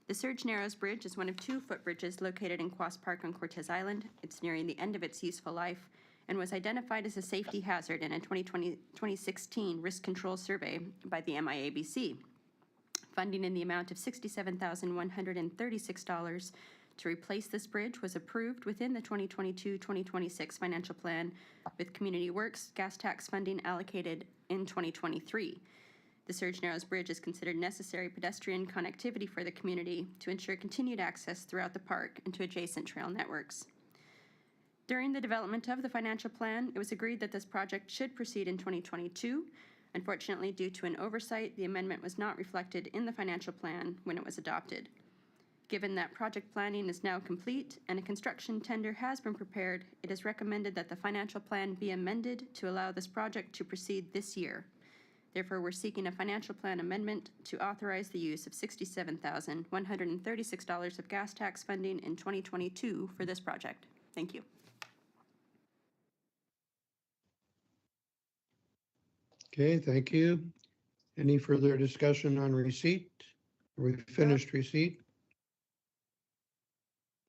The Surge Narrows Bridge is one of two footbridges located in Goss Park on Cortez Island. It's nearing the end of its useful life and was identified as a safety hazard in a 2016 risk control survey by the MIABC. Funding in the amount of $67,136 to replace this bridge was approved within the 2022-2026 financial plan, with Community Works gas tax funding allocated in 2023. The Surge Narrows Bridge is considered necessary pedestrian connectivity for the community to ensure continued access throughout the park and to adjacent trail networks. During the development of the financial plan, it was agreed that this project should proceed in 2022. Unfortunately, due to an oversight, the amendment was not reflected in the financial plan when it was adopted. Given that project planning is now complete and a construction tender has been prepared, it is recommended that the financial plan be amended to allow this project to proceed this year. Therefore, we're seeking a financial plan amendment to authorize the use of $67,136 of gas tax funding in 2022 for this project. Thank you. Okay, thank you. Any further discussion on receipt? We finished receipt?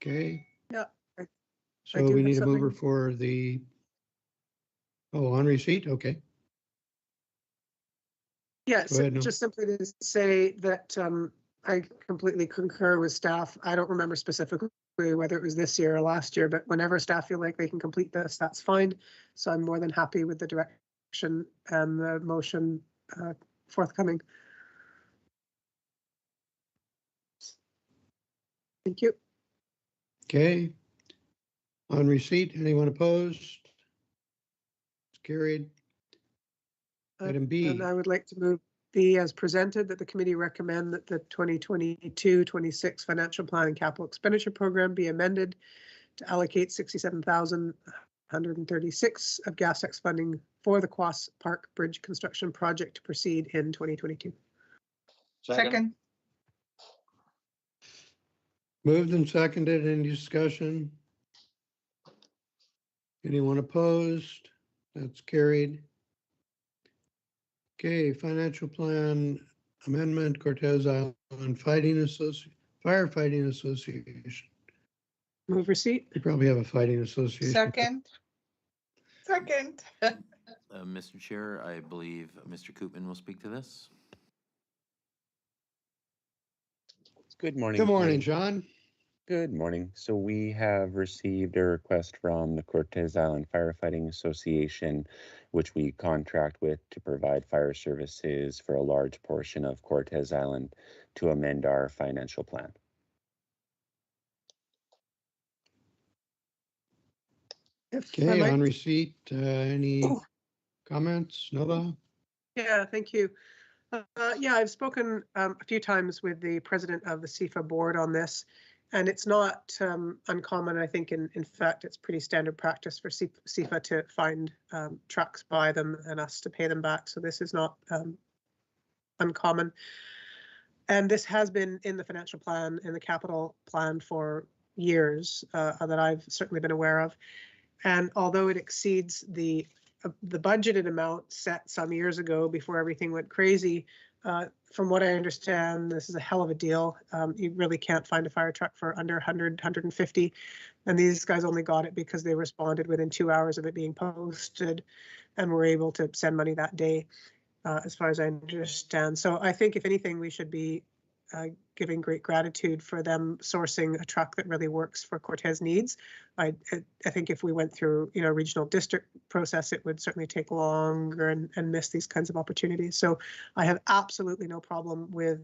Okay, Yeah. I so do we have need a mover something. for the, oh, on receipt? Okay, Yeah, go ahead. No. just simply to say that I completely concur with staff. I don't remember specifically whether it was this year or last year, but whenever staff feel like they can complete this, that's fine. So I'm more than happy with the direction and the motion forthcoming. Thank you. Okay. On receipt, anyone opposed? It's carried. Item B. And I would like to move B as presented, that the committee recommend that the 2022-26 financial plan and capital expenditure program be amended to allocate 67,136 of GasX funding for the Quas Park Bridge construction project to proceed in 2022. Second. Moved and seconded. Any discussion? Anyone opposed? That's carried. Okay, financial plan amendment, Cortez Island Firefighting Association. Move receipt. They probably have a fighting association. Second. Mr. Chair, I believe Mr. Koopman will speak to this. Good morning. Good morning, Committee. John. Good morning. So we have received a request from the Cortez Island Firefighting Association, which we contract with to provide fire services for a large portion of Cortez Island, to amend our financial plan. Okay, on receipt, any comments, Nova? Yeah, thank you. Yeah, I've spoken a few times with the president of the CIFA board on this, and it's not uncommon. I think, in fact, it's pretty standard practice for CIFA to find trucks, buy them, and us to pay them back. So this is not uncommon. And this has been in the financial plan, in the capital plan for years that I've certainly been aware of. And although it exceeds the budgeted amount set some years ago before everything went crazy, from what I understand, this is a hell of a deal. You really can't find a fire truck for under 100, 150. And these guys only got it because they responded within 2 hours of it being posted and were able to send money that day, as far as I understand. So I think, if anything, we should be giving great gratitude for them sourcing a truck that really works for Cortez needs. I think if we went through, regional district process, it would certainly take longer and miss these kinds of opportunities. So I have absolutely no problem with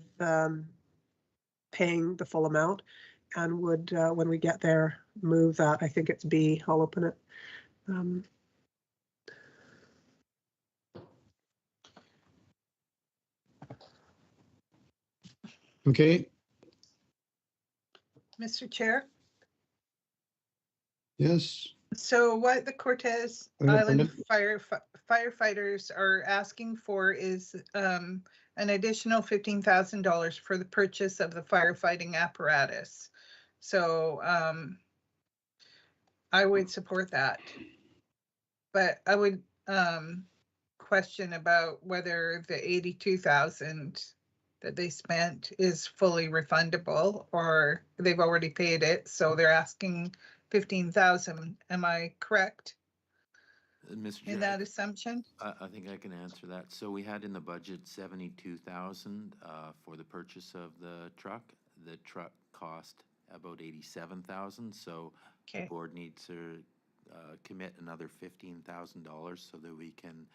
paying the full amount, and would, when we get there, move that. I think it's B. I'll open it. Okay, Mr. Chair. yes. So what the Cortez Island firefighters are asking for is an additional $15,000 for the purchase of the firefighting apparatus. So I would support that. But I would question about whether the $82,000 that they spent is fully refundable, or they've already paid it, so they're asking $15,000. Am I correct Mr. in Chair, that assumption? I think I can answer that. So we had in the budget 72,000 for the purchase of the truck. The truck cost about 87,000. So the board needs to commit another $15,000 so that we can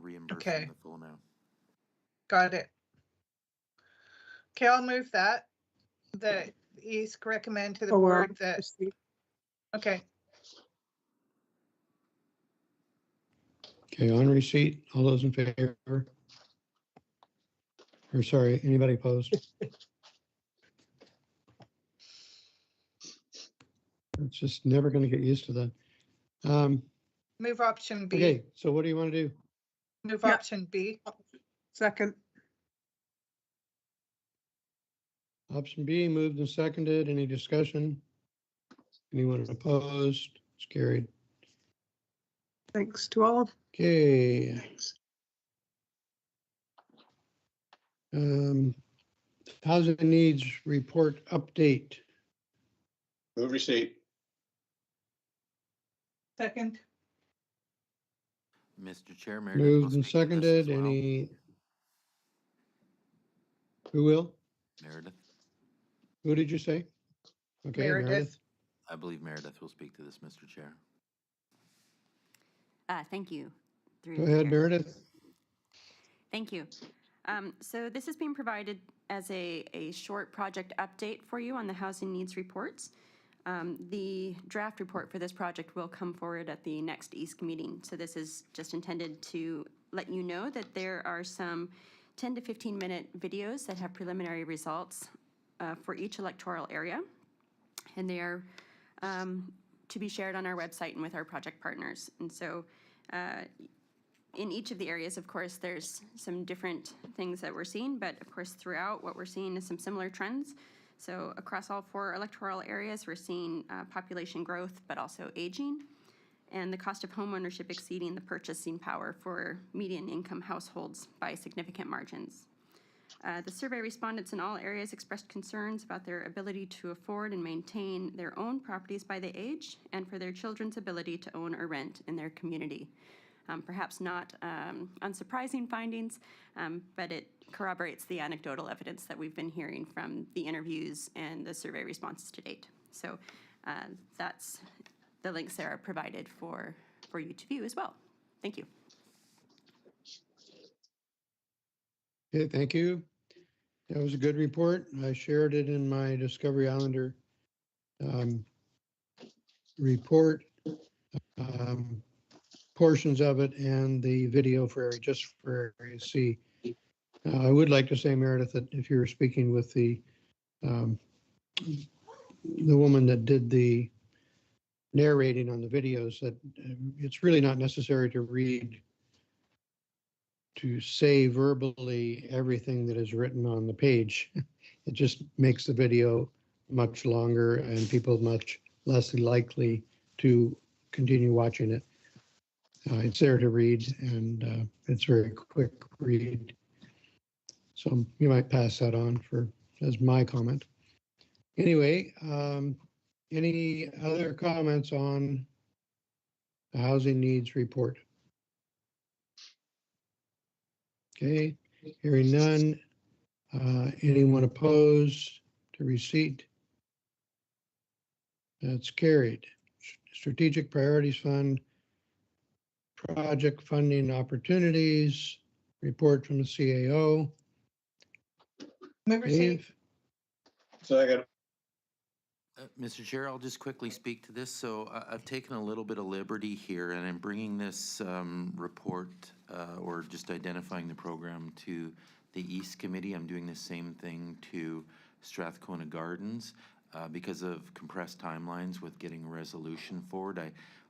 reimburse them the full amount. Got it. Okay, I'll move that. The EASC recommend to the board that. Okay. Okay, on receipt, all those in favor? Or sorry, anybody opposed? It's just never going to get used to that. Move option B. Okay, so what do you want to do? Move option B. Second. Option B, moved and seconded. Any discussion? Anyone opposed? It's carried. Thanks to all. Okay. Housing needs report update. Move receipt. Second. Mr. Chair, Meredith will Moved and speak to this as seconded. well. Any? Who will? Meredith, Who did you say? Okay, Meredith. I believe Meredith will speak to this, Mr. Chair. Thank you. Through Go the ahead, chair. Meredith. Thank you. So this is being provided as a short project update for you on the housing needs reports. The draft report for this project will come forward at the next EASC meeting. So this is just intended to let you know that there are some 10 to 15 minute videos that have preliminary results for each electoral area. And they are to be shared on our website and with our project partners. And so in each of the areas, of course, there's some different things that we're seeing, but of course, throughout what we're seeing is some similar trends. So across all 4 electoral areas, we're seeing population growth, but also aging, and the cost of homeownership exceeding the purchasing power for median income households by significant margins. The survey respondents in all areas expressed concerns about their ability to afford and maintain their own properties by the age, and for their children's ability to own or rent in their community. Perhaps not unsurprising findings, but it corroborates the anecdotal evidence that we've been hearing from the interviews and the survey responses to date. So that's the links there are provided for you to view as well. Thank you. Okay, thank you. That was a good report. I shared it in my Discovery Islander report. Portions of it and the video for just for Area C. I would like to say, Meredith, that if you were speaking with the woman that did the narrating on the videos, that it's really not necessary to say verbally everything that is written on the page. It just makes the video much longer and people much less likely to continue watching it. It's there to read, and it's very quick read. So you might pass that on as my comment. Anyway, any other comments on the housing needs report? Okay, hearing none. Anyone opposed to receipt? That's carried. Strategic Priorities Fund, project funding opportunities, report from the CAO. Move receipt. Dave? Second. Mr. Chair, I'll just quickly speak to this. So I've taken a little bit of liberty here, and I'm bringing this report or just identifying the program to the East Committee. I'm doing the same thing to Strathcona Gardens because of compressed timelines with getting a resolution forward.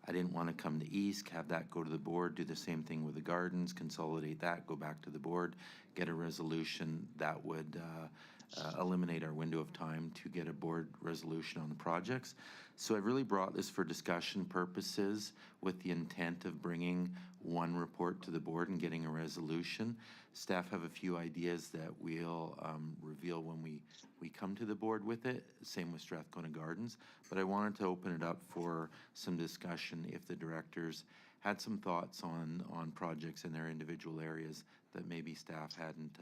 I didn't want to come to East, have that go to the board, do the same thing with the gardens, consolidate that, go back to the board, get a resolution that would eliminate our window of time to get a board resolution on the projects. So I've really brought this for discussion purposes with the intent of bringing one report to the board and getting a resolution. Staff have a few ideas that we'll reveal when we come to the board with it, same with Strathcona Gardens. But I wanted to open it up for some discussion if the directors had some thoughts on projects in their individual areas that maybe staff hadn't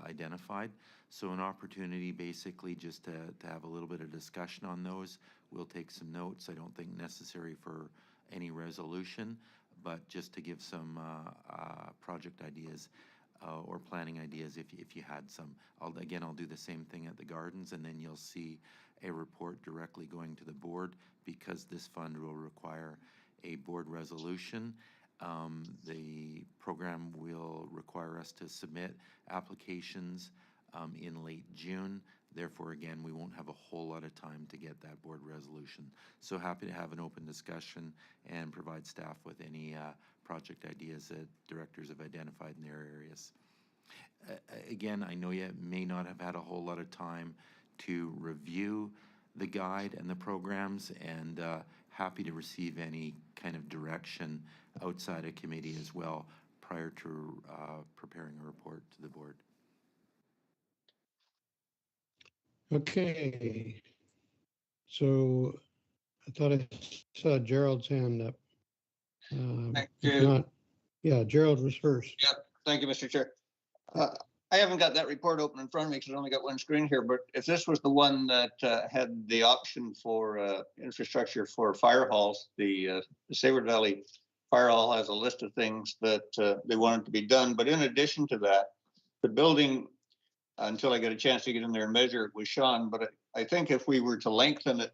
identified. So an opportunity basically just to have a little bit of discussion on those. We'll take some notes. I don't think necessary for any resolution, but just to give some project ideas or planning ideas if you had some. I'll do the same thing at the gardens, and then you'll see a report directly going to the board because this fund will require a board resolution. The program will require us to submit applications in late June. Therefore, again, we won't have a whole lot of time to get that board resolution. So happy to have an open discussion and provide staff with any project ideas that directors have identified in their areas. Again, I know you may not have had a whole lot of time to review the guide and the programs, and happy to receive any kind of direction outside of committee as well prior to preparing a report to the board. Okay. So I thought I saw Gerald's hand up. Thank If you. not, yeah, Gerald was first. Yep. Thank you, Mr. Chair. I haven't got that report open in front of me because I only got one screen here, but if this was the one that had the option for infrastructure for fire halls, the Seward Valley Fire Hall has a list of things that they wanted to be done. But in addition to that, the building, until I get a chance to get in there and measure it with Sean, but I think if we were to lengthen it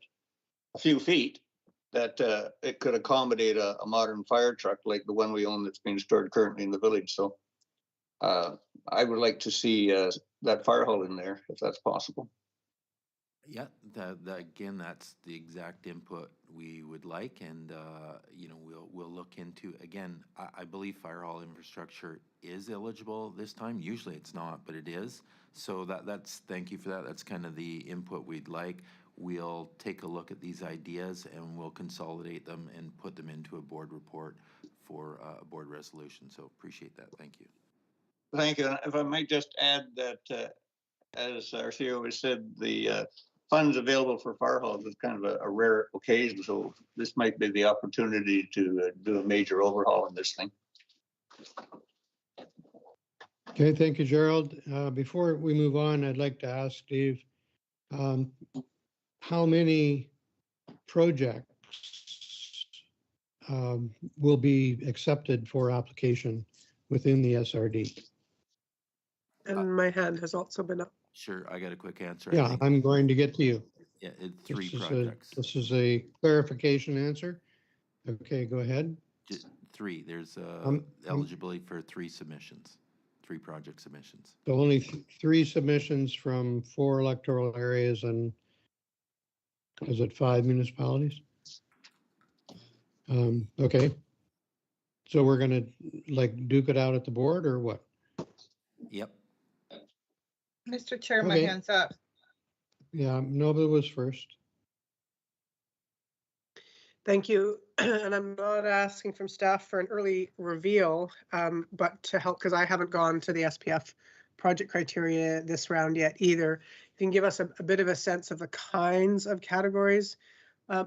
a few feet, that it could accommodate a modern fire truck like the one we own that's being stored currently in the village. So I would like to see that fire hall in there if that's possible. Yeah, again, that's the exact input we would like, and you know, we'll look into. Again, I believe fire hall infrastructure is eligible this time. Usually it's not, but it is. So that's thank you for that. That's kind of the input we'd like. We'll take a look at these ideas and we'll consolidate them and put them into a board report for a board resolution. So appreciate that. Thank you. Thank you. If I might just add that, as our CEO has said, the funds available for fire halls is kind of a rare occasion. So this might be the opportunity to do a major overhaul in this thing. Okay, thank you, Gerald. Before we move on, I'd like to ask Steve, how many projects will be accepted for application within the SRD? And my hand has also been up. Sure, I got a quick answer. Yeah, I'm going to get to you. Yeah, it's 3 This is projects. This is a clarification answer. Okay, go ahead. 3. There's I'm eligibility for 3 submissions, 3 project submissions. So only 3 submissions from 4 electoral areas and is it 5 municipalities? Okay. So we're gonna like duke it out at the board or what? Yep. Mr. Chair, my Okay. hand's up. Yeah, nobody was first. Thank you. And I'm not asking from staff for an early reveal, but to help, because I haven't gone to the SPF project criteria this round yet either. You can give us a bit of a sense of the kinds of categories,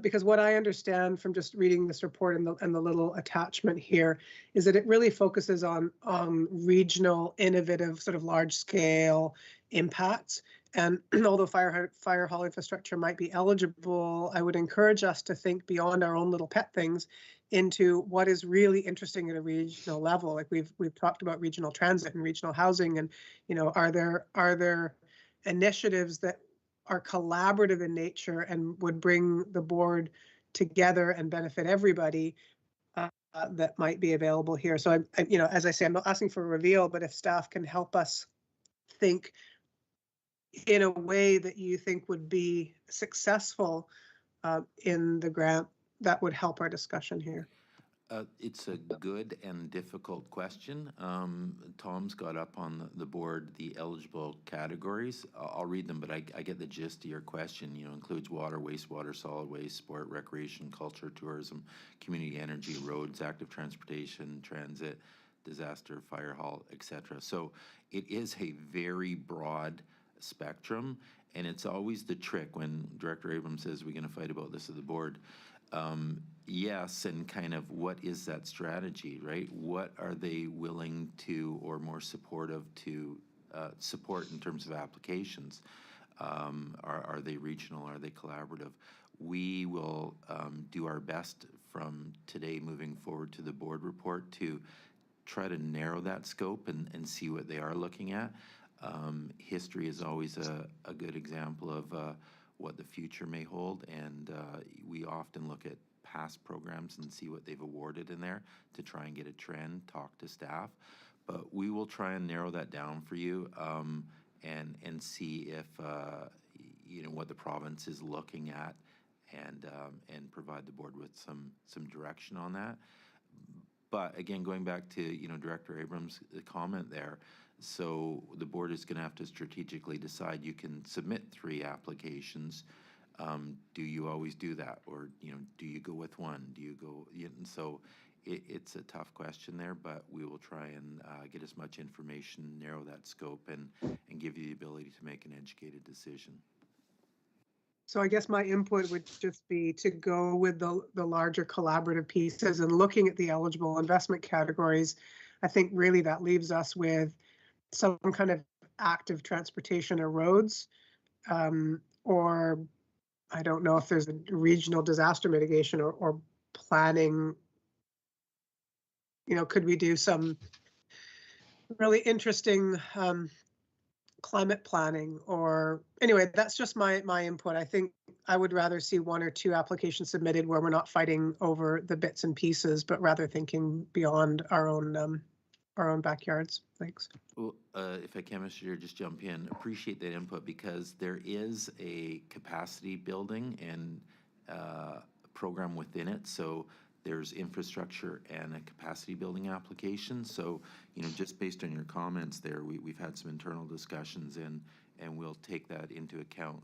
because what I understand from just reading this report and the little attachment here is that it really focuses on regional, innovative, sort of large scale impacts. And although fire hall infrastructure might be eligible, I would encourage us to think beyond our own little pet things into what is really interesting at a regional level. Like we've talked about regional transit and regional housing, and you know, are there initiatives that are collaborative in nature and would bring the board together and benefit everybody that might be available here. So I, you know, as I say, I'm not asking for a reveal, but if staff can help us think in a way that you think would be successful in the grant, that would help our discussion here. It's a good and difficult question. Tom's got up on the board the eligible categories. I'll read them, but I get the gist of your question. You know, includes water, wastewater, solid waste, sport, recreation, culture, tourism, community energy, roads, active transportation, transit, disaster, fire hall, etc. So it is a very broad spectrum, and it's always the trick when Director Abrams says we're going to fight about this at the board. Yes, and kind of what is that strategy, right? What are they willing to or more supportive to support in terms of applications? Are they regional? Are they collaborative? We will do our best from today moving forward to the board report to try to narrow that scope and see what they are looking at. History is always a good example of what the future may hold, and we often look at past programs and see what they've awarded in there to try and get a trend, talk to staff. But we will try and narrow that down for you and see if, you know, what the province is looking at and provide the board with some direction on that. But again, going back to, you know, Director Abrams' comment there, so the board is going to have to strategically decide. You can submit 3 applications. Do you always do that, or you know, do you go with one? Do you go? And so it's a tough question there, but we will try and get as much information, narrow that scope, and give you the ability to make an educated decision. So I guess my input would just be to go with the larger collaborative pieces and looking at the eligible investment categories. I think really that leaves us with some kind of active transportation or roads, or I don't know if there's a regional disaster mitigation or planning. You know, could we do some really interesting climate planning? Or anyway, that's just my input. I think I would rather see one or two applications submitted where we're not fighting over the bits and pieces, but rather thinking beyond our own backyards. Thanks. Well, if I can, Mr. Chair, just jump in. Appreciate that input because there is a capacity building and program within it. So there's infrastructure and a capacity building application. So, you know, just based on your comments there, we've had some internal discussions and we'll take that into account,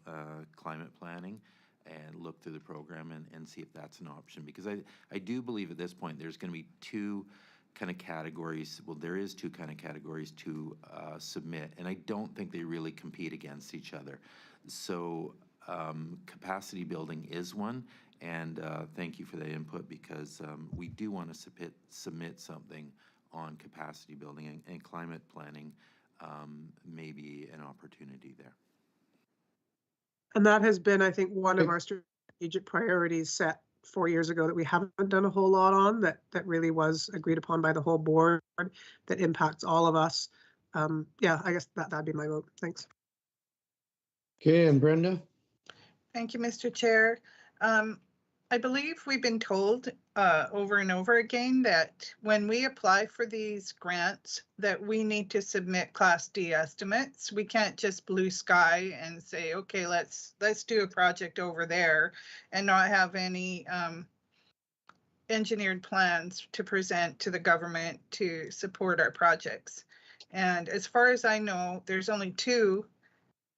climate planning, and look through the program and see if that's an option. Because I do believe at this point there's going to be two kind of categories. Well, there is two kind of categories to submit, and I don't think they really compete against each other. So capacity building is one, and thank you for that input because we do want to submit something on capacity building and climate planning may be an opportunity there. And that has been, I think, one of our strategic priorities set 4 years ago that we haven't done a whole lot on, that really was agreed upon by the whole board, that impacts all of us. Yeah, I guess that'd be my vote. Thanks. Okay, and Brenda? Thank you, Mr. Chair. I believe we've been told over and over again that when we apply for these grants, that we need to submit Class D estimates. We can't just blue sky and say, okay, let's do a project over there and not have any engineered plans to present to the government to support our projects. And as far as I know, there's only two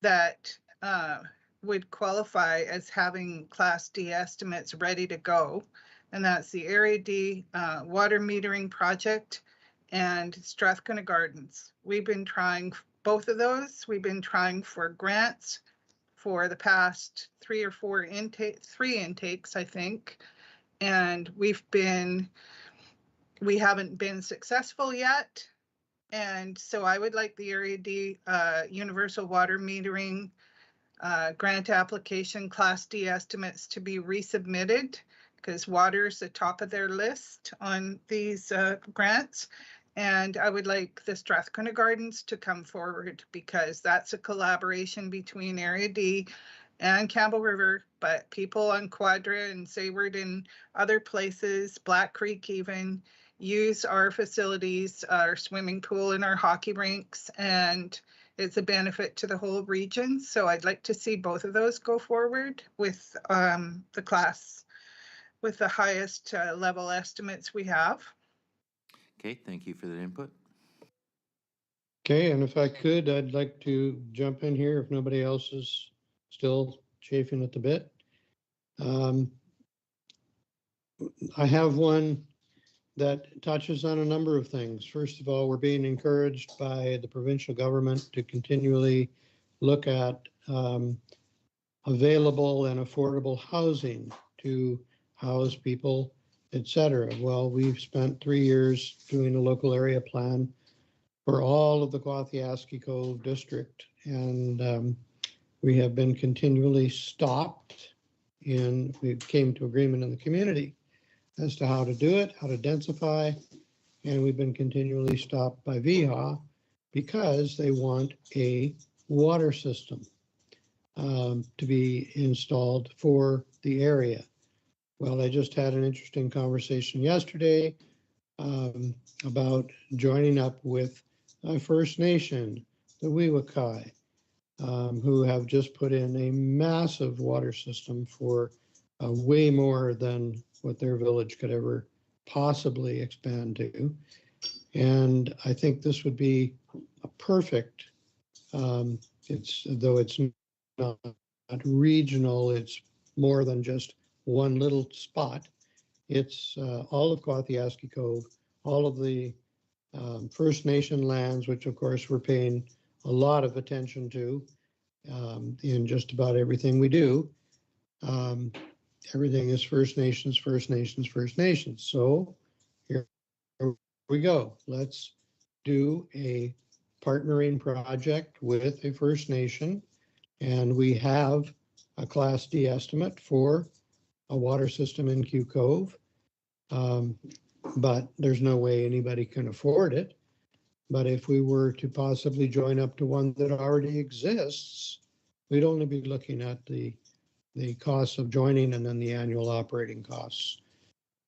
that would qualify as having Class D estimates ready to go. And that's the Area D water metering project and Strathcona Gardens. We've been trying both of those. We've been trying for grants for the past three intakes, I think. And we haven't been successful yet. And so I would like the Area D universal water metering grant application Class D estimates to be resubmitted because water is the top of their list on these grants. And I would like the Strathcona Gardens to come forward because that's a collaboration between Area D and Campbell River, but people on Quadra and Sayward and other places, Black Creek even, use our facilities, our swimming pool and our hockey rinks, and it's a benefit to the whole region. So I'd like to see both of those go forward with the class, with the highest level estimates we have. Okay, thank you for that input. Okay, and if I could, I'd like to jump in here if nobody else is still chafing at the bit. I have one that touches on a number of things. First of all, we're being encouraged by the provincial government to continually look at available and affordable housing to house people, etc. Well, we've spent 3 years doing a local area plan for all of the Kwathiaski Cove district, and we have been continually stopped we came to agreement in the community as to how to do it, how to densify, and we've been continually stopped by VHA because they want a water system to be installed for the area. Well, I just had an interesting conversation yesterday about joining up with a First Nation, the Weewakai, who have just put in a massive water system for way more than what their village could ever possibly expand to. And I think this would be a perfect, though it's not regional, it's more than just one little spot. It's all of Kwathiaski Cove, all of the First Nation lands, which of course we're paying a lot of attention to in just about everything we do. Um, everything is First Nations, First Nations, First Nations. So here we go. Let's do a partnering project with a First Nation. And we have a Class D estimate for a water system in Q Cove. But there's no way anybody can afford it. But if we were to possibly join up to one that already exists, we'd only be looking at the costs of joining and then the annual operating costs.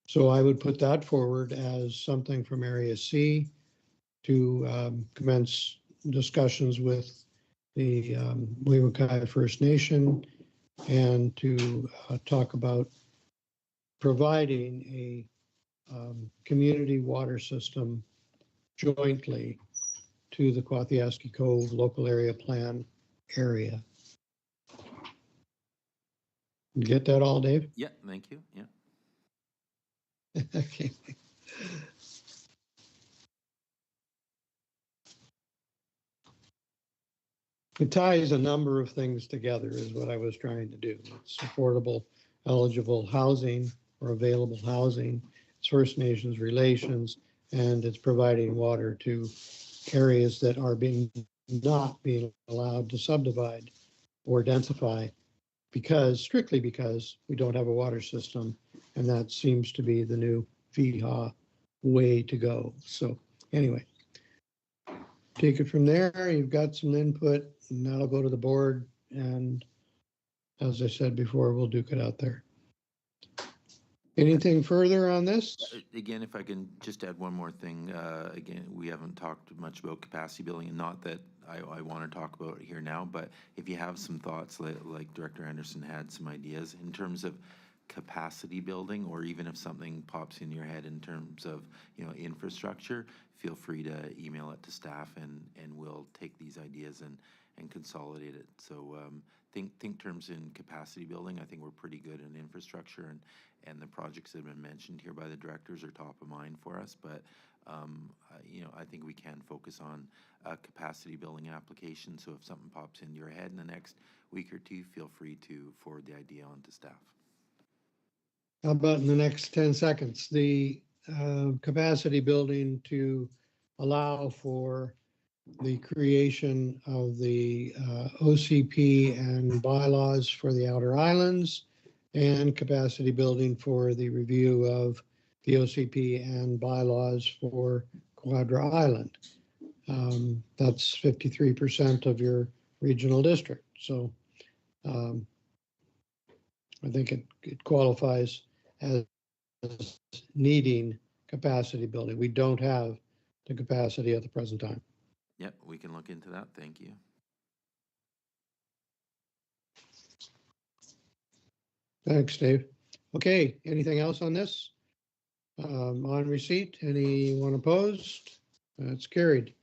So I would put that forward as something from Area C to commence discussions with the Weawakai First Nation and to talk about providing a community water system jointly to the Kwathiaski Cove local area plan area. You get that all, Dave? Yeah, thank you. Yeah. Okay. It ties a number of things together is what I was trying to do. It's affordable, eligible housing or available housing, it's First Nations relations, and it's providing water to areas that are not being allowed to subdivide or densify strictly because we don't have a water system, and that seems to be the new VHA way to go. So anyway, take it from there. You've got some input, and that'll go to the board. And as I said before, we'll duke it out there. Anything further on this? Again, if I can just add one more thing, again, we haven't talked much about capacity building, and not that I want to talk about it here now, but if you have some thoughts, like Director Anderson had some ideas in terms of capacity building, or even if something pops in your head in terms of, infrastructure, feel free to email it to staff, and we'll take these ideas and consolidate it. So think terms in capacity building. I think we're pretty good in infrastructure, and the projects that have been mentioned here by the directors are top of mind for us. But I think we can focus on capacity building application. So if something pops into your head in the next week or two, feel free to forward the idea on to staff. How about in the next 10 seconds, the capacity building to allow for the creation of the OCP and bylaws for the Outer Islands, and capacity building for the review of the OCP and bylaws for Quadra Island. That's 53% of your regional district. So I think it qualifies as needing capacity building. We don't have the capacity at the present time. Yep, we can look into that. Thank you. Thanks, Dave. Okay, anything else on this? On receipt, anyone opposed? That's carried.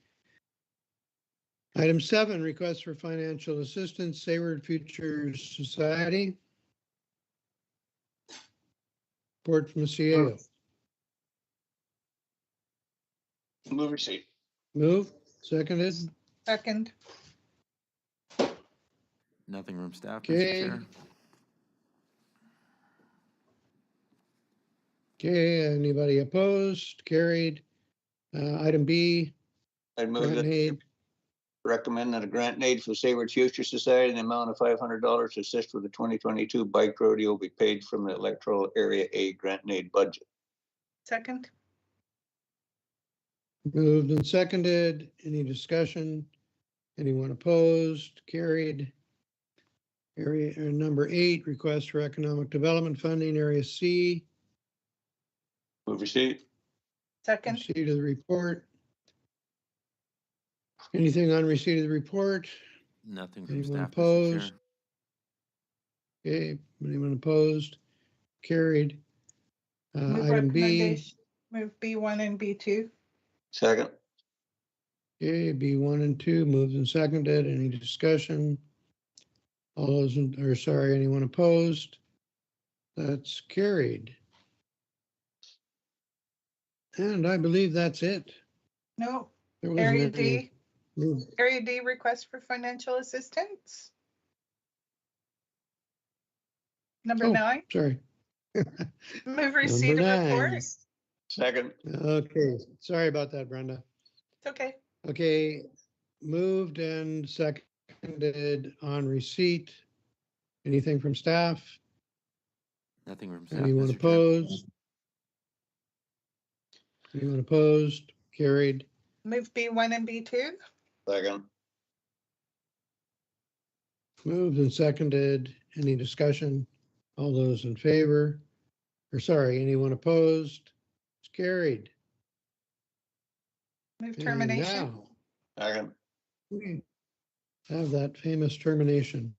Item 7, request for financial assistance, Sayward Futures Society. Report from the CAO. Move receipt. Move, seconded. Second. Nothing from staff, Mr. Okay. Chair. Okay, anybody opposed? Carried. Item B, I'd move grant that aid. recommend that a grant aid for Sayward Future Society in the amount of $500 to assist with the 2022 bike rodeo be paid from the Electoral Area A grant aid budget. Second. Moved and seconded. Any discussion? Anyone opposed? Carried. Area number 8, request for economic development funding, Area C. Move receipt. Second. Receipt of the report. Anything on receipt of the report? Nothing from Anyone staff, Mr. Chair. opposed? Okay, anyone opposed? Carried. Move Item B. recommendation. Move B1 and B2. Second. Okay, B1 and 2, moved and seconded. Any discussion? All those anyone opposed? That's carried. And I believe that's it. No. There wasn't Area any- D. Area D, request for financial assistance. Number Oh, 9, sorry. move receipt Number of report. 9. It's Second, Okay, sorry about that, Brenda. okay. Okay, moved and seconded on receipt. Anything from staff? Nothing from staff, Anyone Mr. Chair. opposed? Anyone opposed? Carried. Move B1 and B2. second, Moved and seconded. Any discussion? All those in favor? Or sorry, anyone opposed? It's carried. Move And termination. now second, we have that famous termination.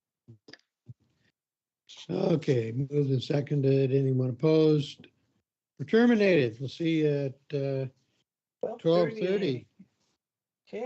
Okay, moved and seconded. Anyone opposed? We're terminated. We'll see you at 12:30.